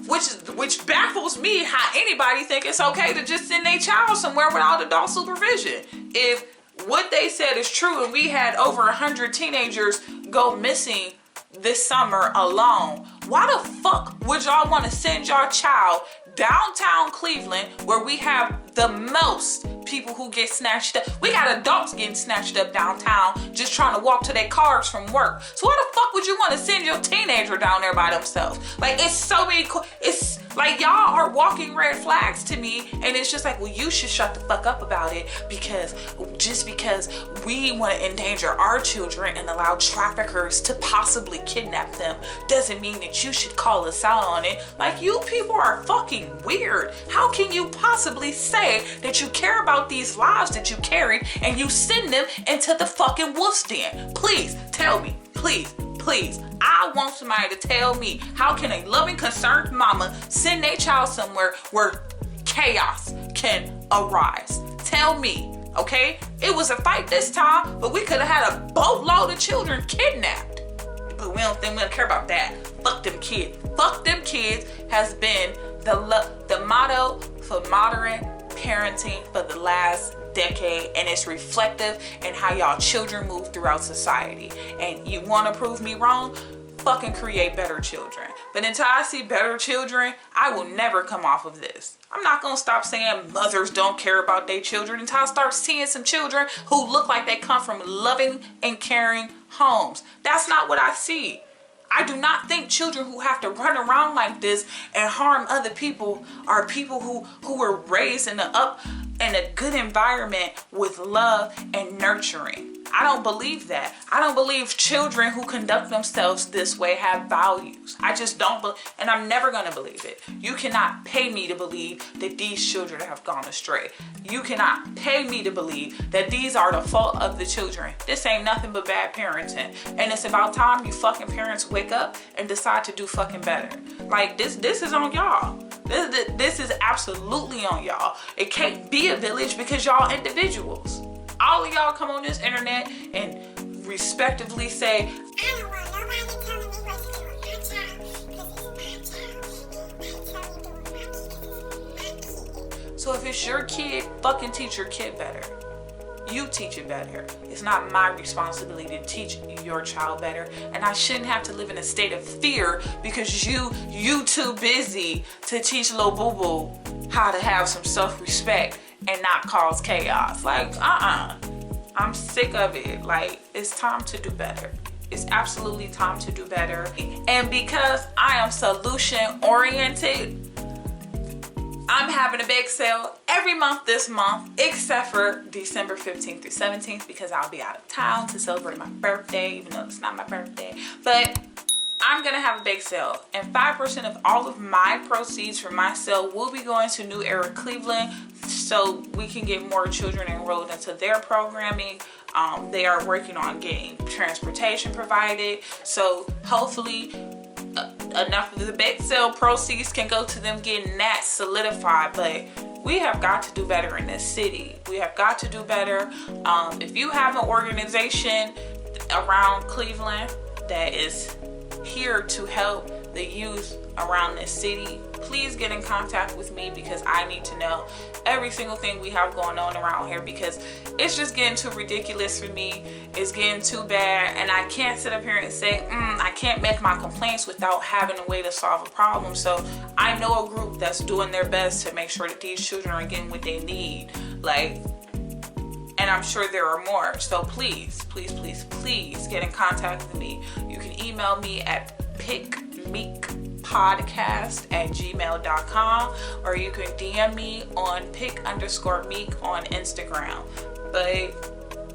which baffles me how anybody think it's okay to just send their child somewhere without adult supervision. If what they said is true and we had over 100 teenagers go missing this summer alone, why the fuck would y'all want to send your child downtown Cleveland, where we have the most people who get snatched up? We got adults getting snatched up downtown just trying to walk to their cars from work. So why the fuck would you want to send your teenager down there by themselves? Like, it's so many, it's like y'all are walking red flags to me, and it's just like, well, you should shut the fuck up about it, because just because we want to endanger our children and allow traffickers to possibly kidnap them doesn't mean that you should call us out on it. Like, you people are fucking weird. How can you possibly say that you care about these lives that you carried and you send them into the fucking wolf's den? Please tell me, please. I want somebody to tell me, how can a loving, concerned mama send their child somewhere where chaos can arise? Tell me, okay? It was a fight this time, but we could have had a boatload of children kidnapped. But we don't care about that. Fuck them kids. Fuck them kids has been the motto for modern parenting for the last decade, and it's reflective in how y'all children move throughout society. And you want to prove me wrong? fucking create better children. But until I see better children, I will never come off of this. I'm not gonna stop saying mothers don't care about their children until I start seeing some children who look like they come from loving and caring homes. That's not what I see. I do not think children who have to run around like this and harm other people are people who were raised in a good environment with love and nurturing. I don't believe that. I don't believe children who conduct themselves this way have values. I just don't and I'm never going to believe it. You cannot pay me to believe that these children have gone astray. You cannot pay me to believe that these are the fault of the children. This ain't nothing but bad parenting. And it's about time you fucking parents wake up and decide to do fucking better. Like, this is on y'all. This is absolutely on y'all. It can't be a village because y'all individuals. All of y'all come on this internet and respectively say, I don't want nobody telling me what to do with my child, because it's my child. I tell you do with my kid. So if it's your kid, fucking teach your kid better. You teach it better. It's not my responsibility to teach your child better. And I shouldn't have to live in a state of fear because you too busy to teach little boo-boo how to have some self-respect and not cause chaos. Like, I'm sick of it. Like, it's time to do better. It's absolutely time to do better. And because I am solution oriented, I'm having a big sale every month this month, except for December 15th through 17th, because I'll be out of town to celebrate my birthday, even though it's not my birthday. But I'm gonna have a big sale, and 5% of all of my proceeds from my sale will be going to New Era Cleveland, so we can get more children enrolled into their programming. They are working on getting transportation provided, so hopefully enough of the big sale proceeds can go to them getting that solidified. But we have got to do better in this city. We have got to do better. If you have an organization around Cleveland that is here to help the youth around this city, please get in contact with me, because I need to know every single thing we have going on around here, because it's just getting too ridiculous for me. It's getting too bad, and I can't sit up here and say I can't make my complaints without having a way to solve a problem. So I know a group that's doing their best to make sure that these children are getting what they need, like, and I'm sure there are more. So please get in contact with me. You can email me at pickmeekpodcast@gmail.com, or you can DM me on pick_meek on Instagram. But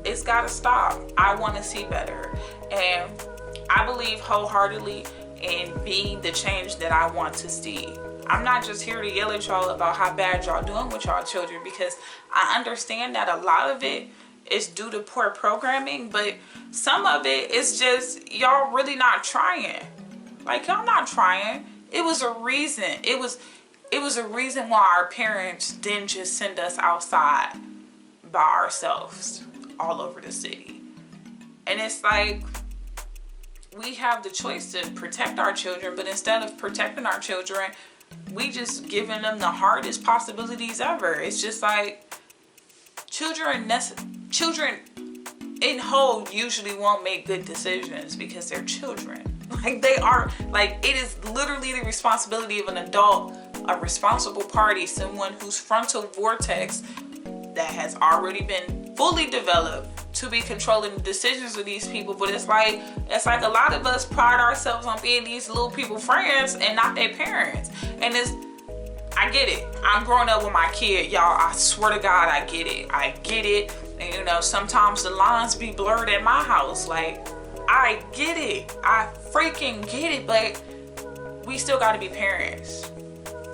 it's gotta stop. I want to see better, and I believe wholeheartedly in being the change that I want to see. I'm not just here to yell at y'all about how bad y'all doing with y'all children, because I understand that a lot of it is due to poor programming, but some of it is just y'all really not trying. Like, y'all not trying. It was a reason. It was a reason why our parents didn't just send us outside by ourselves all over the city. And it's like, we have the choice to protect our children, but instead of protecting our children, we just giving them the hardest possibilities ever. It's just like, children in whole usually won't make good decisions because they're children. Like, they are, like, it is literally the responsibility of an adult, a responsible party, someone whose frontal vortex that has already been fully developed to be controlling the decisions of these people. But it's like a lot of us pride ourselves on being these little people friends and not their parents. And I get it. I'm growing up with my kid, y'all. I swear to God, I get it. And you know, sometimes the lines be blurred at my house. Like, I get it. I freaking get it. But we still got to be parents.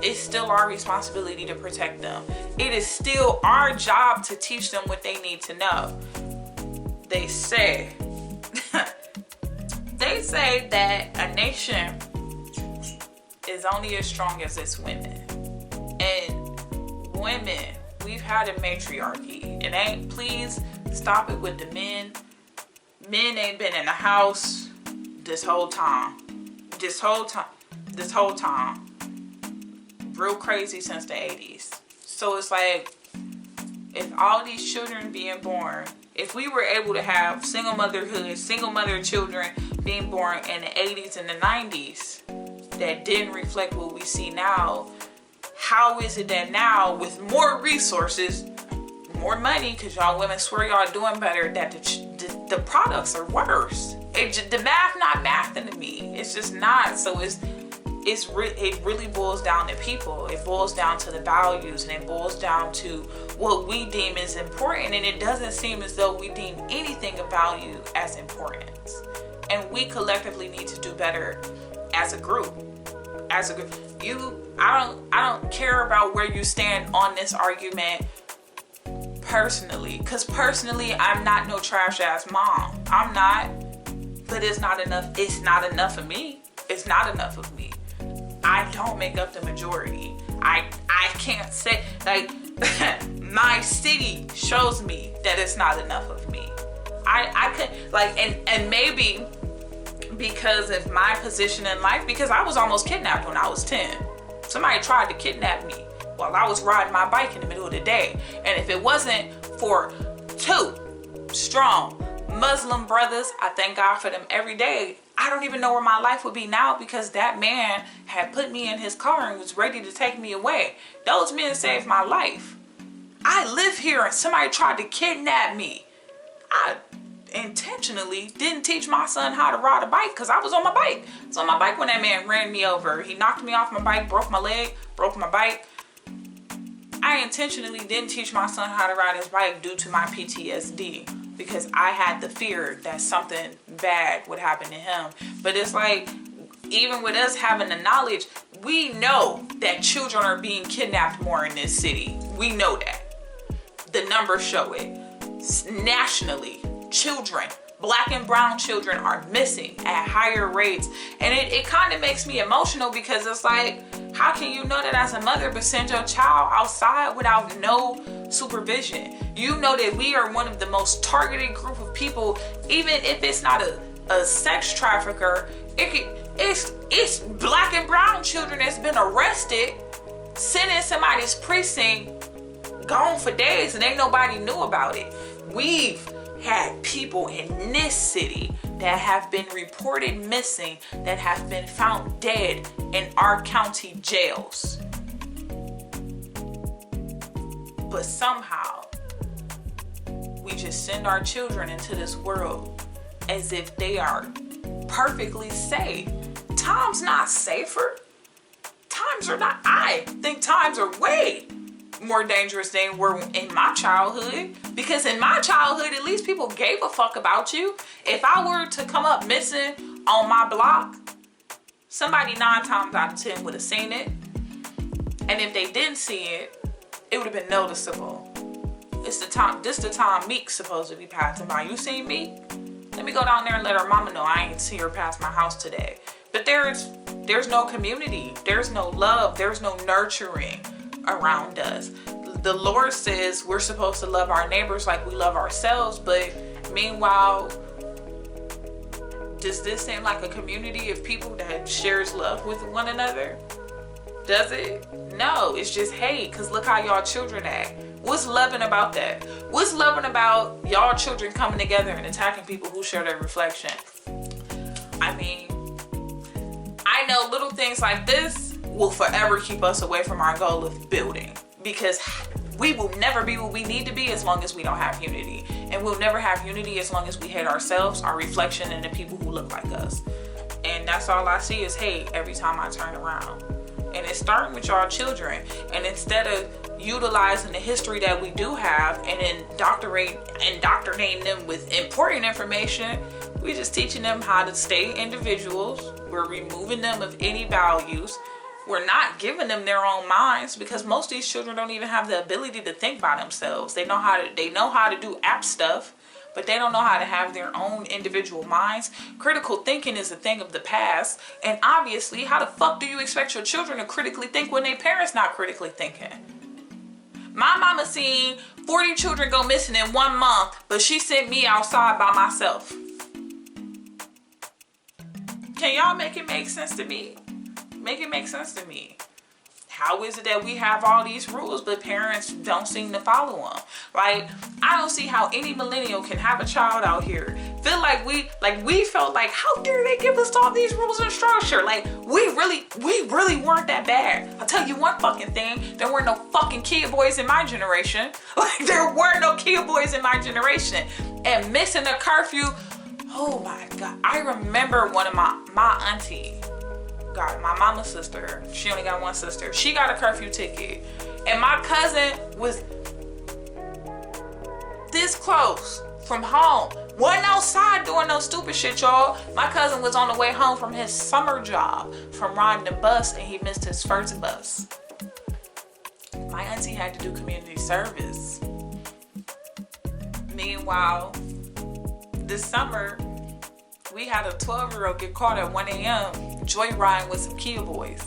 It's still our responsibility to protect them. It is still our job to teach them what they need to know. They say that a nation is only as strong as its women. And women, we've had a matriarchy. It ain't, please stop it with the men. Men ain't been in the house this whole time. Real crazy since the 80s. So it's like, if all these children being born, if we were able to have single mother children being born in the 80s and the 90s that didn't reflect what we see now, how is it that now with more resources, more money, because y'all women swear y'all doing better, that the products are worse? The math not mathing to me. It's just not. So it really boils down to people. It boils down to the values, and it boils down to what we deem is important. And it doesn't seem as though we deem anything of value as important. And we collectively need to do better as a group. I don't care about where you stand on this argument personally, because personally I'm not no trash ass mom. I'm not. But it's not enough. It's not enough of me. It's not enough of me. I don't make up the majority. I can't say, like, my city shows me that it's not enough of me. I could, like, and maybe because of my position in life, because I was almost kidnapped when I was 10. Somebody tried to kidnap me while I was riding my bike in the middle of the day. And if it wasn't for 2 strong Muslim brothers, I thank God for them every day, I don't even know where my life would be now, because that man had put me in his car and was ready to take me away. Those men saved my life. I live here and somebody tried to kidnap me. I intentionally didn't teach my son how to ride a bike because I was on my bike. I was on my bike when that man ran me over. He knocked me off my bike, broke my leg, broke my bike. I intentionally didn't teach my son how to ride his bike due to my PTSD, because I had the fear that something bad would happen to him. But it's like, even with us having the knowledge, we know that children are being kidnapped more in this city. We know that. The numbers show it. Nationally, children, black and brown children, are missing at higher rates. And it kind of makes me emotional, because it's like, how can you know that as a mother but send your child outside without no supervision? You know that we are one of the most targeted group of people. Even if it's not a sex trafficker, it's black and brown children that's been arrested, sent in somebody's precinct, gone for days, and ain't nobody knew about it. We've had people in this city that have been reported missing, that have been found dead in our county jails. But somehow we just send our children into this world as if they are perfectly safe. Times not safer. Times are not. I think times are way more dangerous than were in my childhood, because in my childhood at least people gave a fuck about you. If I were to come up missing on my block, somebody 9 times out of 10 would have seen it, and if they didn't see it, it would have been noticeable. This the time Meek's supposed to be passing by. You seen Meek? Let me go down there and let her mama know I ain't see her pass my house today. But there's no community, there's no love, there's no nurturing around us. The Lord says we're supposed to love our neighbors like we love ourselves, but meanwhile, does this seem like a community of people that shares love with one another? Does it? No, it's just hate, because look how y'all children act. What's loving about that? What's loving about y'all children coming together and attacking people who share their reflection? I mean, I know little things like this will forever keep us away from our goal of building, because we will never be what we need to be as long as we don't have unity, and we'll never have unity as long as we hate ourselves, our reflection, and the people who look like us. And that's all I see is hate every time I turn around. And it's starting with y'all children. And instead of utilizing the history that we do have and indoctrinating them with important information, we're just teaching them how to stay individuals. We're removing them of any values. We're not giving them their own minds, because most of these children don't even have the ability to think by themselves. They know how to do app stuff, but they don't know how to have their own individual minds. Critical thinking is a thing of the past. And obviously, how the fuck do you expect your children to critically think when their parents not critically thinking? My mama seen 40 children go missing in 1 month, but she sent me outside by myself. Can y'all make it make sense to me? Make it make sense to me. How is it that we have all these rules, but parents don't seem to follow them? Like, I don't see how any millennial can have a child out here feel like we felt like, how dare they give us all these rules and structure? Like, we really weren't that bad. I'll tell you one fucking thing, there weren't no fucking kid boys in my generation. Like, there were no kid boys in my generation. And missing a curfew, oh my God. I remember one of my auntie, God, my mama's sister, she only got one sister, she got a curfew ticket, and my cousin was this close from home, wasn't outside doing no stupid shit, y'all. My cousin was on the way home from his summer job from riding the bus, and he missed his first bus. My auntie had to do community service. Meanwhile, this summer we had a 12-year-old get caught at 1 a.m. joyriding with some kid boys.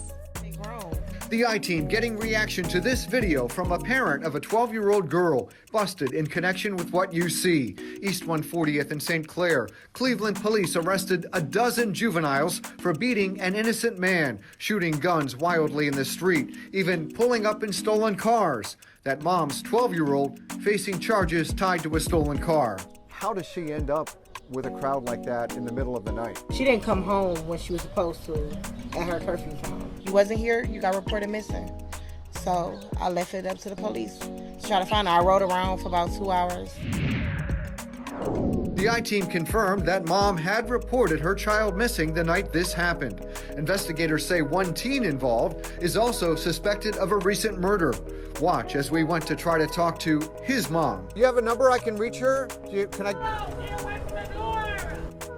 The I-Team getting reaction to this video from a parent of a 12-year-old girl busted in connection with what you see. East 140th in St. Clair, Cleveland police arrested a dozen juveniles for beating an innocent man, shooting guns wildly in the street, even pulling up in stolen cars. That mom's 12-year-old facing charges tied to a stolen car. How does she end up with a crowd like that in the middle of the night? She didn't come home when she was supposed to at her curfew time. You wasn't here, you got reported missing. So I left it up to the police to try to find her. I rode around for about 2 hours. The I-Team confirmed that mom had reported her child missing the night this happened. Investigators say one teen involved is also suspected of a recent murder. Watch as we went to try to talk to his mom. Do you have a number I can reach her? Can I?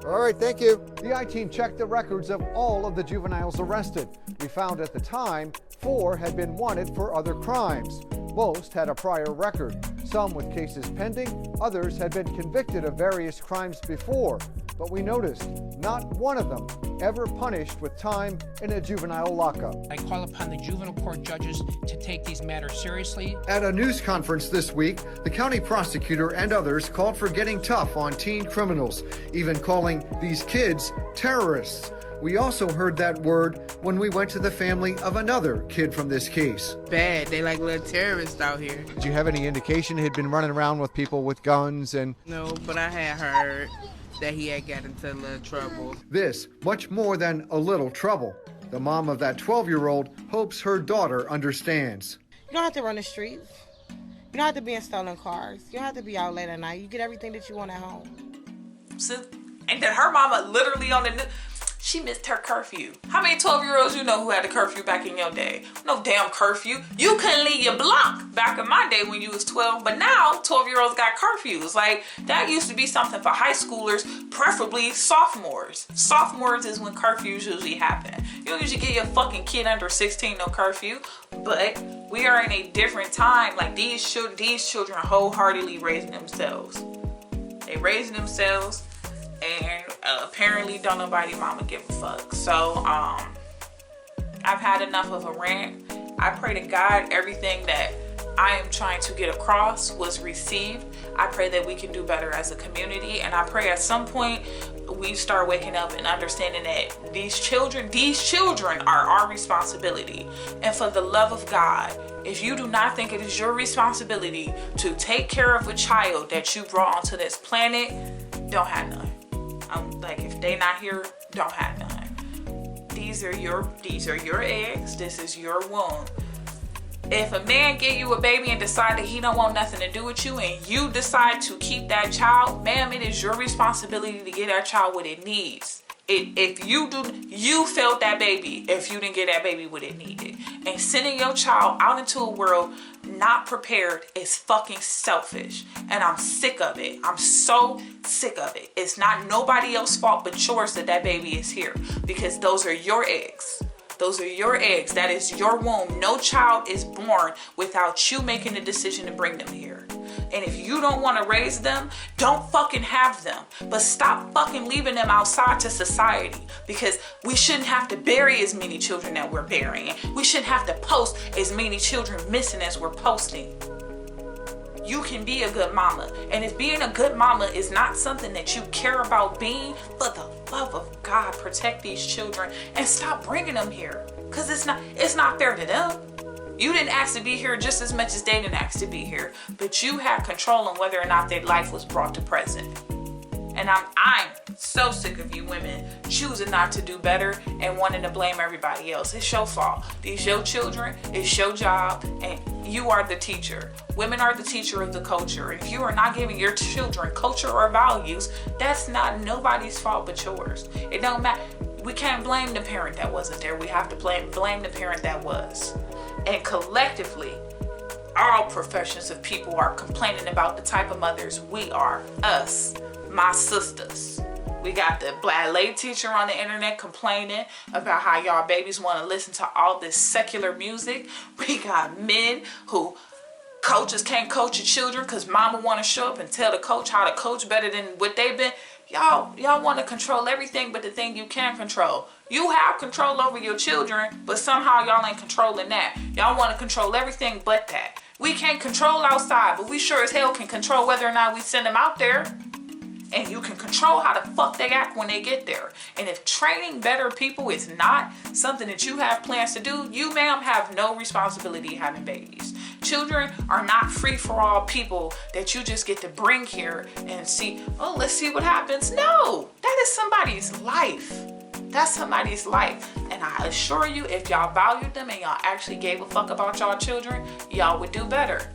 All right, thank you. The I-Team checked the records of all of the juveniles arrested. We found at the time 4 had been wanted for other crimes. Most had a prior record, some with cases pending, others had been convicted of various crimes before. But we noticed not one of them ever punished with time in a juvenile lockup. I call upon the juvenile court judges to take these matters seriously. At a news conference this week, the county prosecutor and others called for getting tough on teen criminals, even calling these kids terrorists. We also heard that word when we went to the family of another kid from this case. Bad, they like little terrorists out here. Did you have any indication he'd been running around with people with guns and? No, but I had heard that he had got into a little trouble. This, much more than a little trouble. The mom of that 12-year-old hopes her daughter understands. You don't have to run the streets. You don't have to be in stolen cars. You don't have to be out late at night. You get everything that you want at home. And then her mama literally on the news, she missed her curfew. How many 12-year-olds you know who had a curfew back in your day? No damn curfew. You couldn't leave your block back in my day when you was 12, but now 12-year-olds got curfews. Like, that used to be something for high schoolers, preferably sophomores. Sophomores is when curfews usually happen. You don't usually get your fucking kid under 16 no curfew, but we are in a different time. Like, these children wholeheartedly raising themselves. They raising themselves, and apparently don't nobody mama give a fuck. So I've had enough of a rant. I pray to God everything that I am trying to get across was received. I pray that we can do better as a community, and I pray at some point we start waking up and understanding that these children are our responsibility. And for the love of God, if you do not think it is your responsibility to take care of a child that you brought onto this planet, don't have none. Like, if they not here, don't have none. These are your eggs. This is your womb. If a man give you a baby and decide that he don't want nothing to do with you, and you decide to keep that child, ma'am, it is your responsibility to get that child what it needs. If you failed that baby if you didn't get that baby what it needed. And sending your child out into a world not prepared is fucking selfish. And I'm sick of it. I'm so sick of it. It's not nobody else's fault but yours that baby is here. Because those are your eggs. Those are your eggs. That is your womb. No child is born without you making the decision to bring them here. And if you don't want to raise them, don't fucking have them. But stop fucking leaving them outside to society. Because we shouldn't have to bury as many children that we're burying. We shouldn't have to post as many children missing as we're posting. You can be a good mama. And if being a good mama is not something that you care about being, for the love of God, protect these children and stop bringing them here. Because it's not fair to them. You didn't ask to be here just as much as they didn't ask to be here, but you had control on whether or not their life was brought to present. And I'm so sick of you women choosing not to do better and wanting to blame everybody else. It's your fault. These your children. It's your job. And you are the teacher. Women are the teacher of the culture. And if you are not giving your children culture or values, that's not nobody's fault but yours. It don't matter. We can't blame the parent that wasn't there. We have to blame the parent that was. And collectively, all professions of people are complaining about the type of mothers we are. Us. My sisters. We got the black lady teacher on the internet complaining about how y'all babies want to listen to all this secular music. We got men who coaches can't coach your children because mama want to show up and tell the coach how to coach better than what they've been. Y'all want to control everything but the thing you can control. You have control over your children, but somehow y'all ain't controlling that. Y'all want to control everything but that. We can't control outside, but we sure as hell can control whether or not we send them out there. And you can control how the fuck they act when they get there. And if training better people is not something that you have plans to do, you, ma'am, have no responsibility having babies. Children are not free-for-all people that you just get to bring here and see, oh, let's see what happens. No, that is somebody's life. That's somebody's life. And I assure you, if y'all valued them and y'all actually gave a fuck about y'all children, y'all would do better.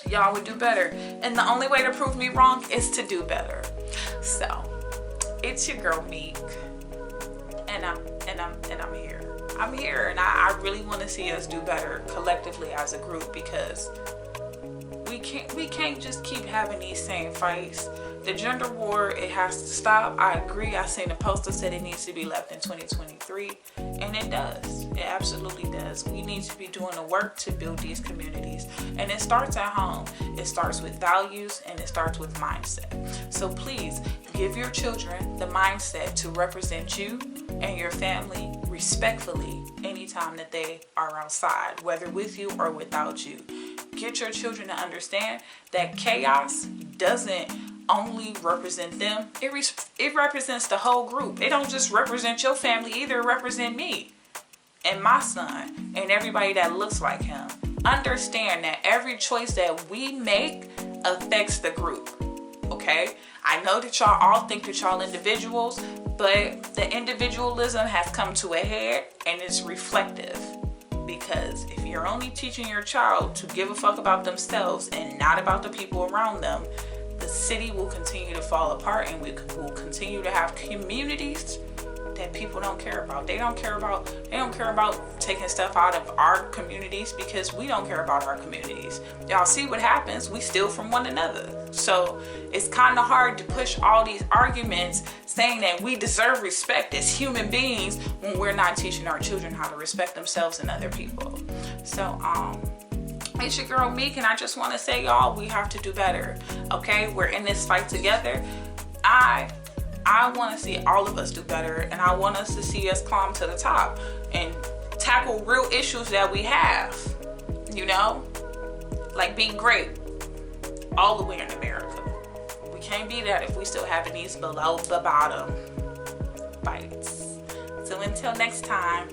Y'all would do better. And the only way to prove me wrong is to do better. So, it's your girl Meek. And I'm here. I'm here, and I really want to see us do better collectively as a group, because we can't just keep having these same fights. The gender war, it has to stop. I agree. I seen a post that said it needs to be left in 2023, and it does. It absolutely does. We need to be doing the work to build these communities, and it starts at home. It starts with values, and it starts with mindset. So please give your children the mindset to represent you and your family respectfully anytime that they are outside, whether with you or without you. Get your children to understand that chaos doesn't only represent them. It represents the whole group. It don't just represent your family either. It represent me and my son and everybody that looks like him. Understand that every choice that we make affects the group. Okay? I know that y'all all think that y'all individuals, but the individualism has come to a head, and it's reflective. Because if you're only teaching your child to give a fuck about themselves and not about the people around them, the city will continue to fall apart, and we will continue to have communities that people don't care about. They don't care about taking stuff out of our communities because we don't care about our communities. Y'all see what happens? We steal from one another. So it's kind of hard to push all these arguments saying that we deserve respect as human beings when we're not teaching our children how to respect themselves and other people. So it's your girl Meek, and I just want to say, y'all, we have to do better. Okay, we're in this fight together. I want to see all of us do better, and I want us to see us climb to the top and tackle real issues that we have, you know, like being great all the way in America. We can't be that if we still having these below the bottom fights. So until next time.